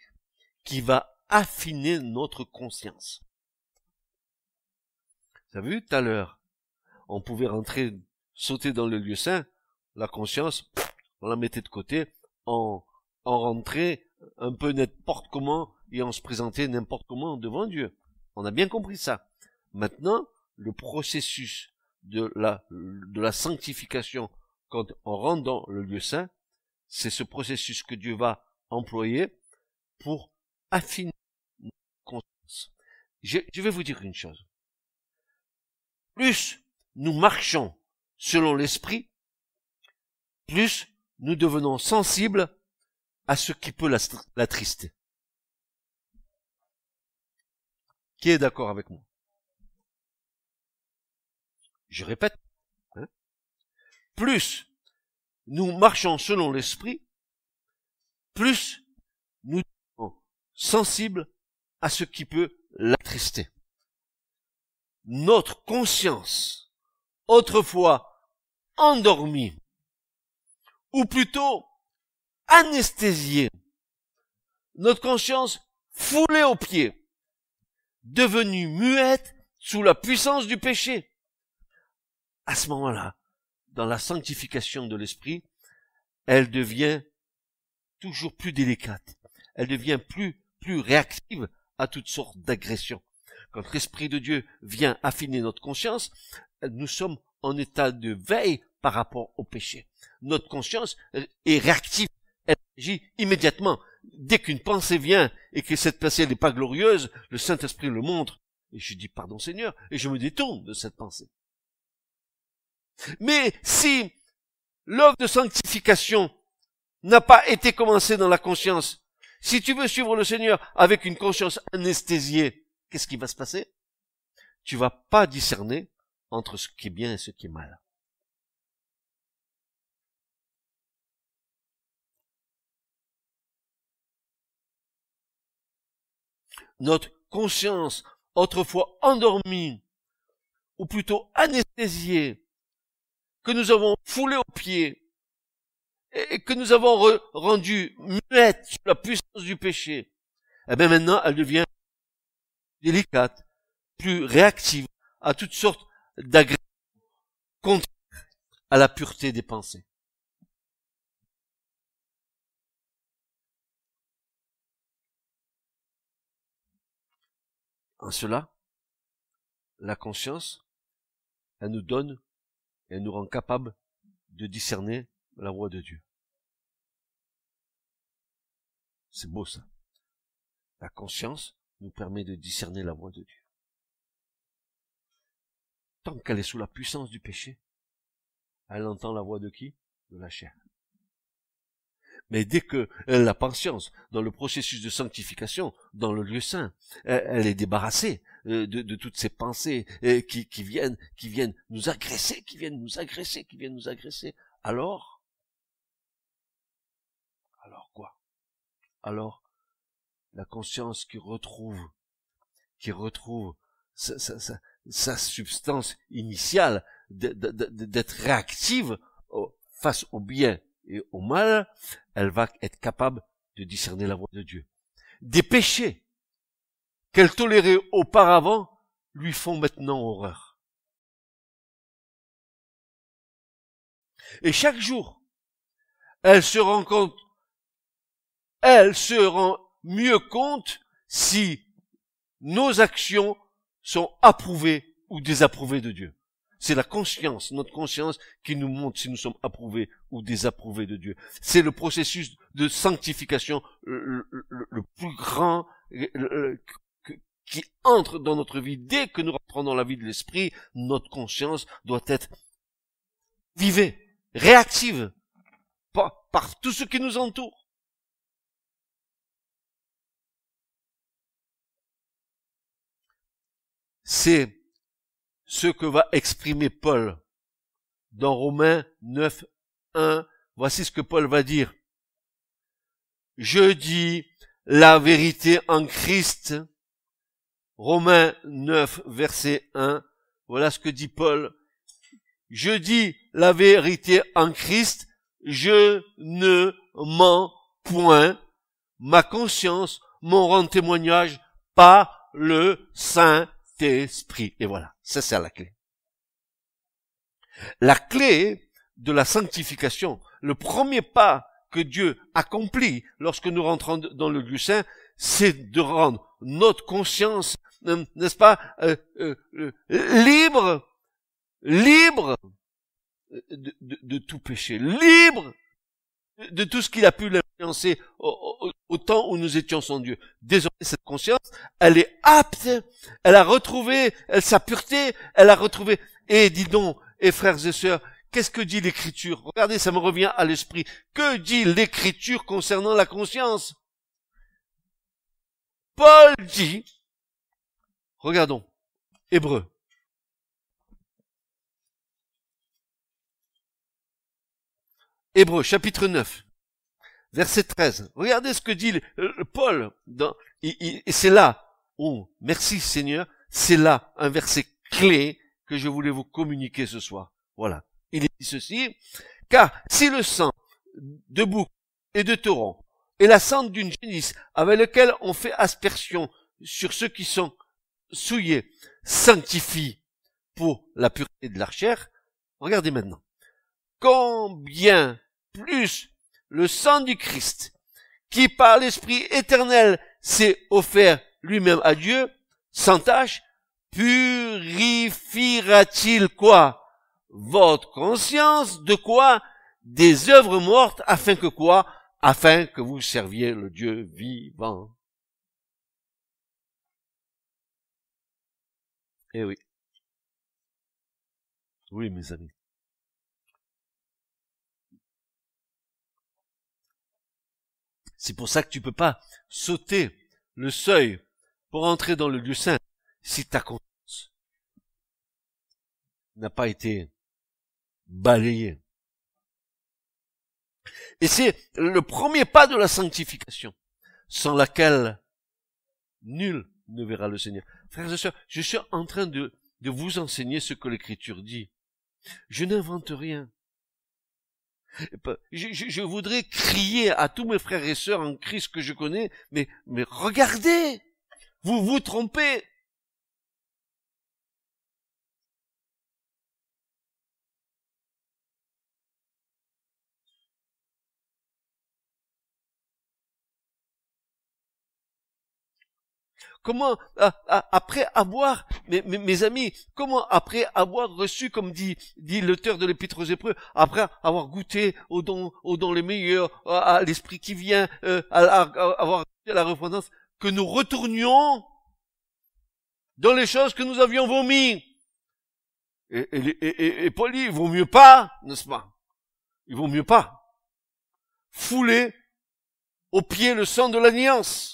qui va affiner notre conscience. Vous avez vu tout à l'heure, on pouvait sauter dans le lieu saint, la conscience, on la mettait de côté, on rentrait un peu n'importe comment et on se présentait n'importe comment devant Dieu. On a bien compris ça. Maintenant, le processus de la sanctification quand on rentre dans le lieu saint, c'est ce processus que Dieu va employer pour affiner notre conscience. Je vais vous dire une chose. Plus nous marchons selon l'esprit, plus nous devenons sensibles à ce qui peut l'attrister. Qui est d'accord avec moi? Je répète. Plus nous marchons selon l'esprit, plus nous devenons sensibles à ce qui peut l'attrister. Notre conscience, autrefois endormie, ou plutôt anesthésiée, notre conscience foulée aux pieds, devenue muette sous la puissance du péché. À ce moment-là, dans la sanctification de l'esprit, elle devient toujours plus délicate. Elle devient plus réactive à toutes sortes d'agressions. Quand l'Esprit de Dieu vient affiner notre conscience, nous sommes en état de veille par rapport au péché. Notre conscience est réactive. Elle agit immédiatement. Dès qu'une pensée vient et que cette pensée n'est pas glorieuse, le Saint-Esprit le montre. Et je dis pardon Seigneur, et je me détourne de cette pensée. Mais si l'œuvre de sanctification n'a pas été commencée dans la conscience, si tu veux suivre le Seigneur avec une conscience anesthésiée, qu'est-ce qui va se passer? Tu vas pas discerner entre ce qui est bien et ce qui est mal. Notre conscience, autrefois endormie, ou plutôt anesthésiée, que nous avons foulée aux pieds, et que nous avons rendu muette sous la puissance du péché, eh bien maintenant elle devient délicate, plus réactive à toutes sortes d'agressions contraires à la pureté des pensées. En cela, la conscience, elle nous donne, elle nous rend capable de discerner la voix de Dieu. C'est beau ça. La conscience nous permet de discerner la voix de Dieu. Tant qu'elle est sous la puissance du péché, elle entend la voix de qui? De la chair. Mais dès que la conscience, dans le processus de sanctification, dans le lieu saint, elle est débarrassée de toutes ces pensées qui viennent nous agresser, qui viennent nous agresser. Alors quoi? Alors, la conscience qui retrouve sa substance initiale, d'être réactive face au bien et au mal, elle va être capable de discerner la voix de Dieu. Des péchés qu'elle tolérait auparavant lui font maintenant horreur. Et chaque jour, elle se rend mieux compte si nos actions sont approuvées ou désapprouvées de Dieu. C'est la conscience, notre conscience qui nous montre si nous sommes approuvés ou désapprouvés de Dieu. C'est le processus de sanctification le plus grand qui entre dans notre vie. Dès que nous rentrons dans la vie de l'esprit, notre conscience doit être vivée, réactive par tout ce qui nous entoure. C'est ce que va exprimer Paul dans Romains 9, 1. Voici ce que Paul va dire. Je dis la vérité en Christ. Romains 9, verset 1. Voilà ce que dit Paul. Je dis la vérité en Christ. Je ne mens point. Ma conscience m'en rend témoignage par le Saint-Esprit. Et voilà, ça c'est la clé. La clé de la sanctification, le premier pas que Dieu accomplit lorsque nous rentrons dans le lieu saint, c'est de rendre notre conscience, n'est-ce pas, libre de tout péché, libre de tout ce qu'il a pu l'influencer au temps où nous étions sans Dieu. Désormais, cette conscience, elle est apte, elle a retrouvé sa pureté, elle a retrouvé, et dis donc, et frères et sœurs, qu'est-ce que dit l'Écriture? Regardez, ça me revient à l'esprit. Que dit l'Écriture concernant la conscience? Paul dit, regardons, Hébreux. Hébreux, chapitre 9, verset 13. Regardez ce que dit Paul. Et c'est là, oh, merci Seigneur, c'est là un verset clé que je voulais vous communiquer ce soir. Voilà. Il dit ceci, car si le sang de bouc et de taureau et la cendre d'une génisse avec lequel on fait aspersion sur ceux qui sont souillés sanctifie pour la pureté de leur chair, regardez maintenant. Combien plus le sang du Christ, qui par l'Esprit éternel s'est offert lui-même à Dieu, sans tache, purifiera-t-il quoi? Votre conscience de quoi? Des œuvres mortes, afin que quoi? Afin que vous serviez le Dieu vivant. Eh oui. Oui, mes amis. C'est pour ça que tu peux pas sauter le seuil pour entrer dans le lieu saint si ta conscience n'a pas été balayée. Et c'est le premier pas de la sanctification, sans laquelle nul ne verra le Seigneur. Frères et sœurs, je suis en train de vous enseigner ce que l'Écriture dit. Je n'invente rien. Je voudrais crier à tous mes frères et sœurs en Christ que je connais, mais regardez, vous vous trompez. Comment, après avoir, mes amis, comment après avoir reçu, comme dit l'auteur de l'Épître aux Hébreux, après avoir goûté aux dons les meilleurs, à l'Esprit qui vient, avoir goûté à la repentance, que nous retournions dans les choses que nous avions vomies. Et Paul dit, il vaut mieux pas, n'est-ce pas? Il vaut mieux pas fouler aux pieds le sang de l'alliance.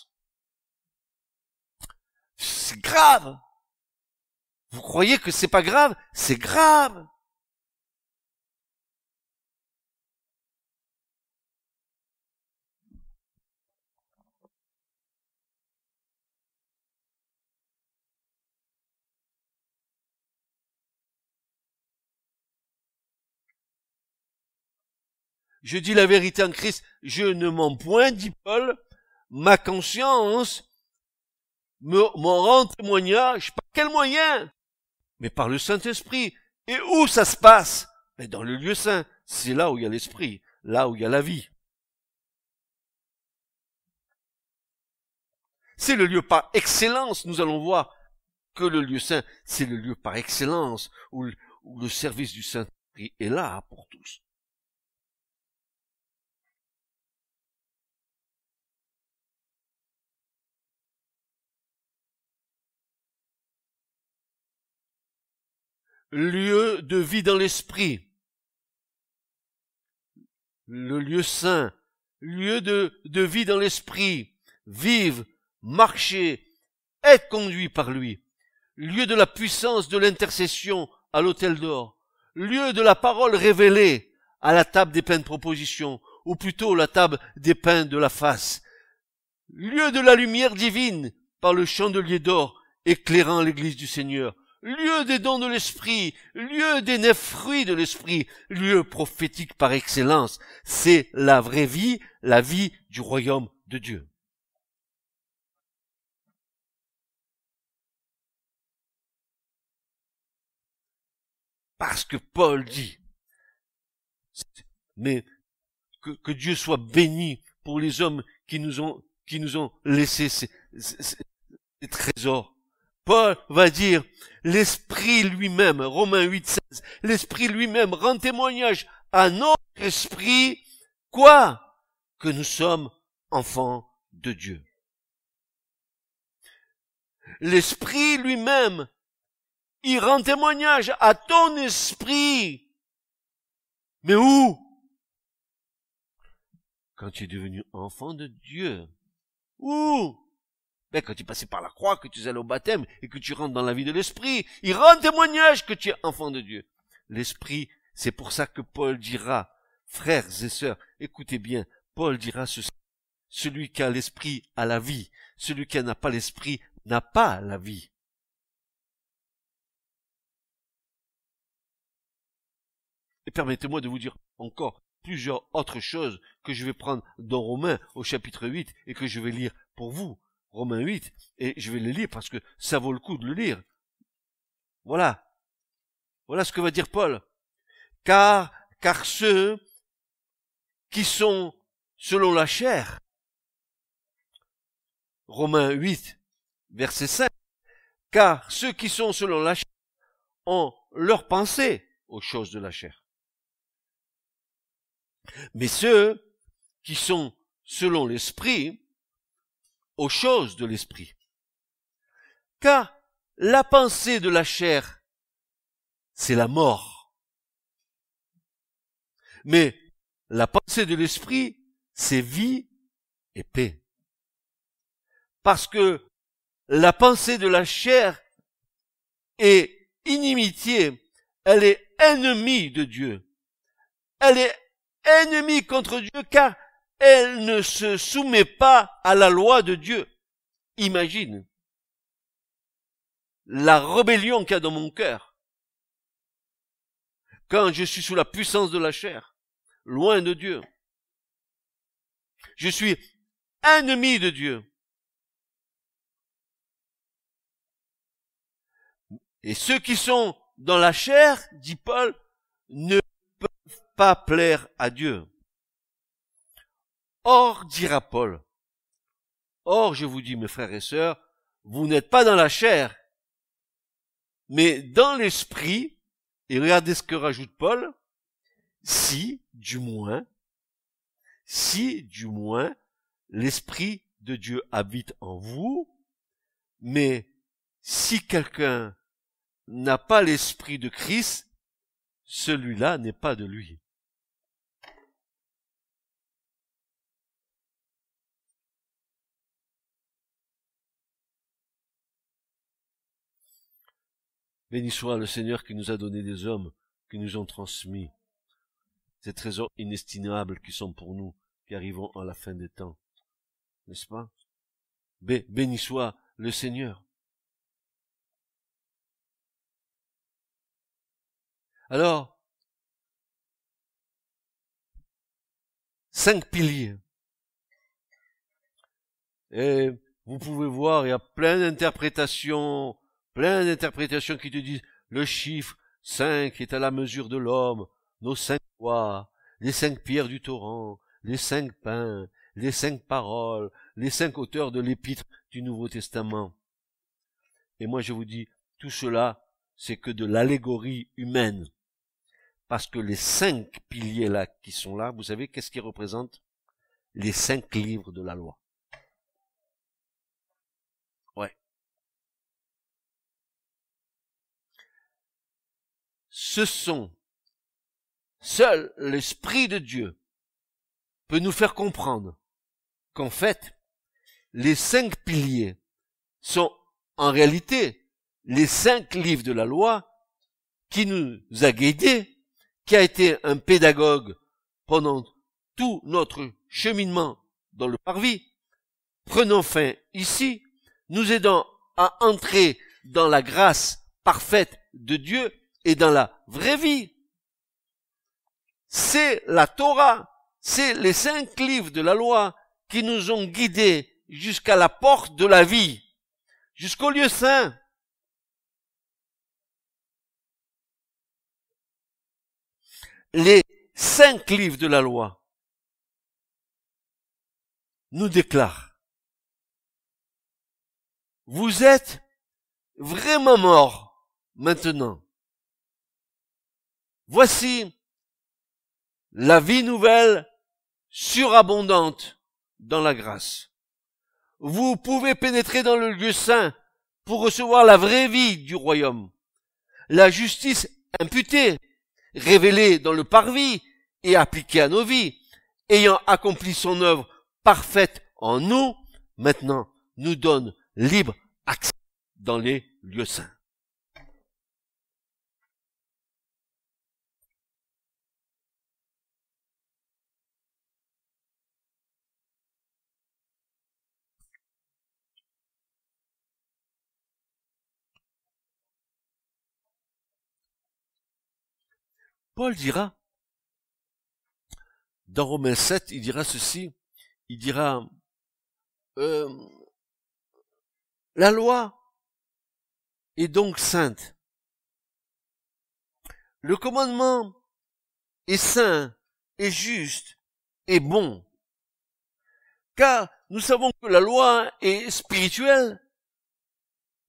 C'est grave. Vous croyez que c'est pas grave? C'est grave. Je dis la vérité en Christ, je ne mens point, dit Paul, ma conscience m'en rend témoignage, par quel moyen? Mais par le Saint-Esprit. Et où ça se passe? Mais dans le lieu saint, c'est là où il y a l'Esprit, là où il y a la vie. C'est le lieu par excellence, nous allons voir que le lieu saint, c'est le lieu par excellence, où le service du Saint-Esprit est là pour tous. Lieu de vie dans l'esprit, le lieu saint, lieu de vie dans l'esprit, vivre, marcher, être conduit par lui, lieu de la puissance de l'intercession à l'autel d'or, lieu de la parole révélée à la table des pains de proposition, ou plutôt la table des pains de la face, lieu de la lumière divine par le chandelier d'or éclairant l'église du Seigneur, lieu des dons de l'esprit, lieu des 9 fruits de l'esprit, lieu prophétique par excellence. C'est la vraie vie, la vie du royaume de Dieu. Parce que Paul dit, mais que Dieu soit béni pour les hommes qui nous ont laissé ces trésors. Paul va dire, l'Esprit lui-même, Romains 8:16, l'Esprit lui-même rend témoignage à notre esprit, quoi? Que nous sommes enfants de Dieu. L'Esprit lui-même, il rend témoignage à ton esprit. Mais où? Quand tu es devenu enfant de Dieu. Où? Ben, quand tu es passé par la croix, que tu es allé au baptême et que tu rentres dans la vie de l'esprit, il rend témoignage que tu es enfant de Dieu. L'esprit, c'est pour ça que Paul dira, frères et sœurs, écoutez bien, Paul dira ceci, celui qui a l'esprit a la vie, celui qui n'a pas l'esprit n'a pas la vie. Et permettez-moi de vous dire encore plusieurs autres choses que je vais prendre dans Romains au chapitre 8 et que je vais lire pour vous. Romains 8, et je vais le lire parce que ça vaut le coup de le lire. Voilà. Voilà ce que va dire Paul. Car ceux qui sont selon la chair, Romains 8, verset 5, car ceux qui sont selon la chair ont leur pensée aux choses de la chair. Mais ceux qui sont selon l'esprit, aux choses de l'esprit. Car la pensée de la chair, c'est la mort. Mais la pensée de l'esprit, c'est vie et paix. Parce que la pensée de la chair est inimitié, elle est ennemie de Dieu. Elle est ennemie contre Dieu car elle ne se soumet pas à la loi de Dieu. Imagine la rébellion qu'il y a dans mon cœur quand je suis sous la puissance de la chair, loin de Dieu. Je suis ennemi de Dieu. Et ceux qui sont dans la chair, dit Paul, ne peuvent pas plaire à Dieu. Or, dira Paul, or, je vous dis, mes frères et sœurs, vous n'êtes pas dans la chair, mais dans l'esprit, et regardez ce que rajoute Paul, si, du moins, l'esprit de Dieu habite en vous, mais si quelqu'un n'a pas l'esprit de Christ, celui-là n'est pas de lui. Béni soit le Seigneur qui nous a donné des hommes, qui nous ont transmis ces trésors inestimables qui sont pour nous, qui arrivons à la fin des temps. N'est-ce pas? Béni soit le Seigneur. Alors, 5 piliers. Et vous pouvez voir, il y a plein d'interprétations qui te disent le chiffre 5 est à la mesure de l'homme, nos 5 lois, les 5 pierres du torrent, les 5 pains, les 5 paroles, les 5 auteurs de l'épître du Nouveau Testament. Et moi je vous dis, tout cela, c'est que de l'allégorie humaine. Parce que les 5 piliers là qui sont là, vous savez qu'est-ce qu'ils représentent? Les 5 livres de la loi. Ouais. Ce sont, seul l'Esprit de Dieu peut nous faire comprendre qu'en fait, les 5 piliers sont en réalité les 5 livres de la loi qui nous a guidés, qui a été un pédagogue pendant tout notre cheminement dans le parvis, prenant fin ici, nous aidant à entrer dans la grâce parfaite de Dieu et dans la vraie vie. C'est la Torah, c'est les 5 livres de la loi qui nous ont guidés jusqu'à la porte de la vie, jusqu'au lieu saint. Les 5 livres de la loi nous déclarent: vous êtes vraiment morts maintenant. Voici la vie nouvelle surabondante dans la grâce. Vous pouvez pénétrer dans le lieu saint pour recevoir la vraie vie du royaume. La justice imputée, révélée dans le parvis et appliquée à nos vies, ayant accompli son œuvre parfaite en nous, maintenant nous donne libre accès dans les lieux saints. Paul dira, dans Romains 7, il dira ceci, il dira, la loi est donc sainte. Le commandement est saint, est juste, est bon. Car nous savons que la loi est spirituelle,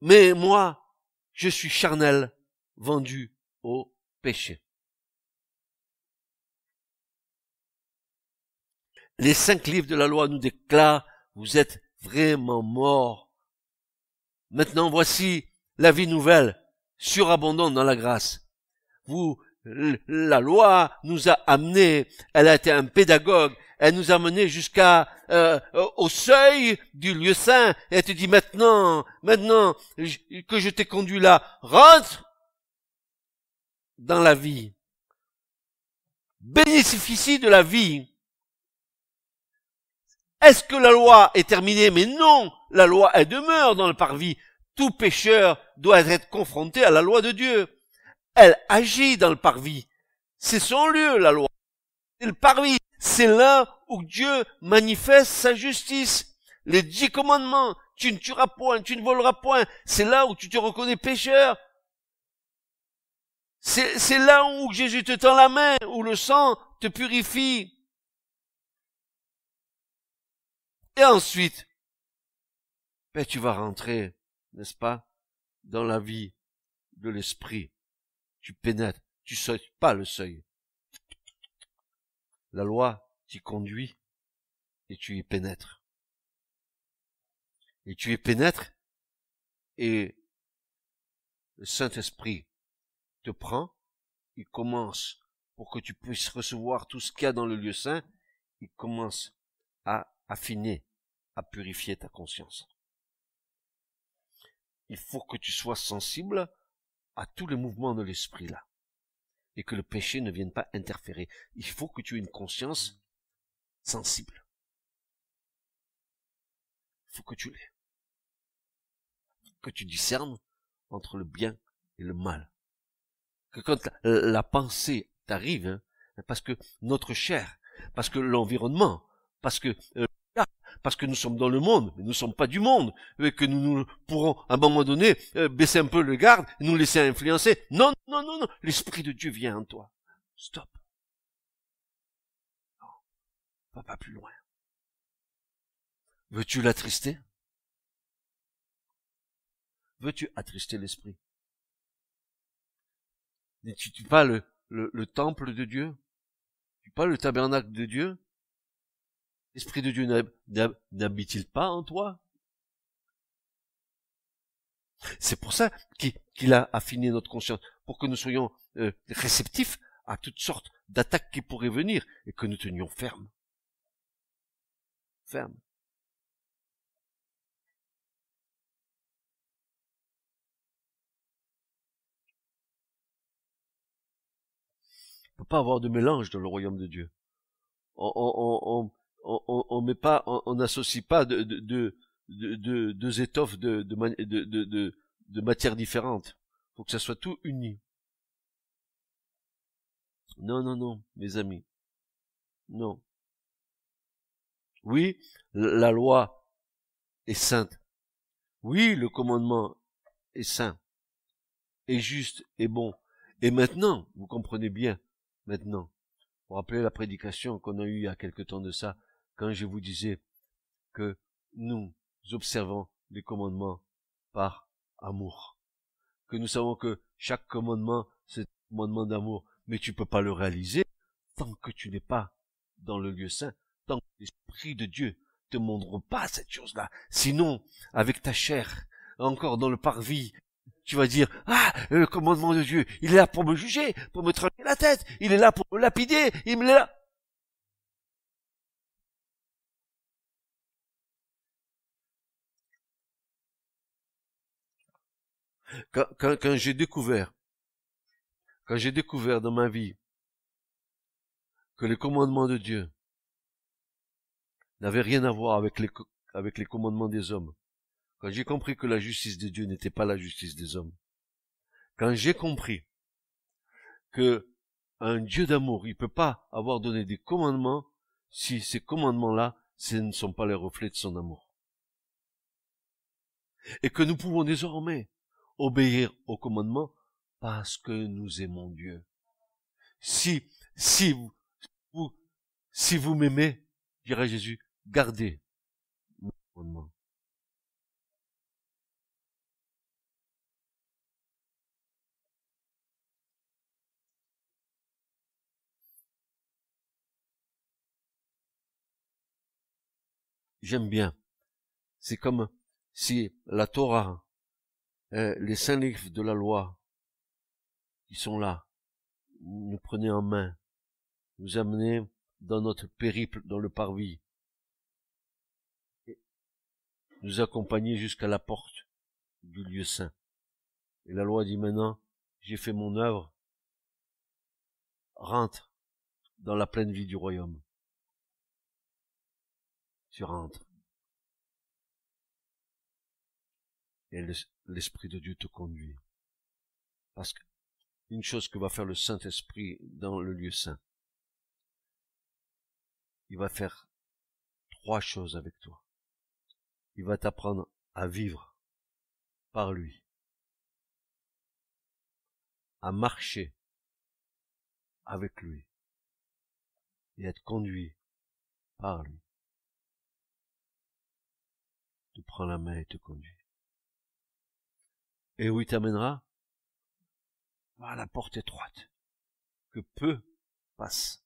mais moi, je suis charnel, vendu au péché. Les 5 livres de la loi nous déclarent, vous êtes vraiment morts. Maintenant, voici la vie nouvelle, surabondante dans la grâce. La loi nous a amenés, elle a été un pédagogue, elle nous a menés jusqu'à au seuil du lieu saint. Et elle te dit maintenant que je t'ai conduit là, rentre dans la vie. Bénéficie de la vie. Est-ce que la loi est terminée? Mais non, la loi, elle demeure dans le parvis. Tout pécheur doit être confronté à la loi de Dieu. Elle agit dans le parvis. C'est son lieu, la loi. C'est le parvis. C'est là où Dieu manifeste sa justice. Les 10 commandements. Tu ne tueras point, tu ne voleras point. C'est là où tu te reconnais pécheur. C'est là où Jésus te tend la main, où le sang te purifie. Et ensuite, ben tu vas rentrer, n'est-ce pas, dans la vie de l'esprit. Tu pénètres, tu sautes pas le seuil. La loi t'y conduit et tu y pénètres. Et tu y pénètres et le Saint-Esprit te prend, il commence, pour que tu puisses recevoir tout ce qu'il y a dans le lieu saint, il commence à affiner, à purifier ta conscience. Il faut que tu sois sensible à tous les mouvements de l'esprit là. Et que le péché ne vienne pas interférer. Il faut que tu aies une conscience sensible. Il faut que tu l'aies. Que tu discernes entre le bien et le mal. Que quand la pensée t'arrive, parce que notre chair, parce que l'environnement, parce que nous sommes dans le monde, mais nous ne sommes pas du monde, et que nous pourrons à un moment donné baisser un peu le garde, et nous laisser influencer. Non, non, non, non, l'Esprit de Dieu vient en toi. Stop. Non, va pas plus loin. Veux-tu l'attrister? Veux-tu attrister l'Esprit? N'es-tu pas le temple de Dieu? Tu pas le tabernacle de Dieu? L'Esprit de Dieu n'habite-t-il pas en toi? C'est pour ça qu'il a affiné notre conscience, pour que nous soyons réceptifs à toutes sortes d'attaques qui pourraient venir, et que nous tenions ferme. Ferme. Il ne peut pas avoir de mélange dans le royaume de Dieu. On met pas, on n'associe pas deux étoffes de matières différentes. Faut que ça soit tout uni. Non, non, non, mes amis. Non. Oui, la loi est sainte. Oui, le commandement est saint, est juste, est bon. Et maintenant, vous comprenez bien, maintenant, vous rappelez la prédication qu'on a eue il y a quelque temps de ça, quand je vous disais que nous observons les commandements par amour. Que nous savons que chaque commandement, c'est un commandement d'amour, mais tu peux pas le réaliser tant que tu n'es pas dans le lieu saint, tant que l'Esprit de Dieu te montre pas cette chose-là. Sinon, avec ta chair, encore dans le parvis, tu vas dire, ah, le commandement de Dieu, il est là pour me juger, pour me trancher la tête, il est là pour me lapider, il me là. Quand j'ai découvert dans ma vie que les commandements de Dieu n'avaient rien à voir avec les commandements des hommes, quand j'ai compris que la justice de Dieu n'était pas la justice des hommes, quand j'ai compris que un Dieu d'amour, il peut pas avoir donné des commandements si ces commandements-là, ce ne sont pas les reflets de son amour. Et que nous pouvons désormais obéir aux commandements parce que nous aimons Dieu. Si vous m'aimez, dirait Jésus, gardez mes commandements. J'aime bien. C'est comme si la Torah, les 5 livres de la loi, qui sont là, nous prenaient en main, nous amenaient dans notre périple dans le parvis, nous accompagner jusqu'à la porte du lieu saint. Et la loi dit maintenant, j'ai fait mon œuvre, rentre dans la pleine vie du royaume. Tu rentres. Et l'Esprit de Dieu te conduit. Parce qu'une chose que va faire le Saint-Esprit dans le lieu saint, il va faire 3 choses avec toi. Il va t'apprendre à vivre par lui, à marcher avec lui et être conduit par lui. Te prend la main et te conduit. Et où il t'amènera? À la porte étroite, que peu passent.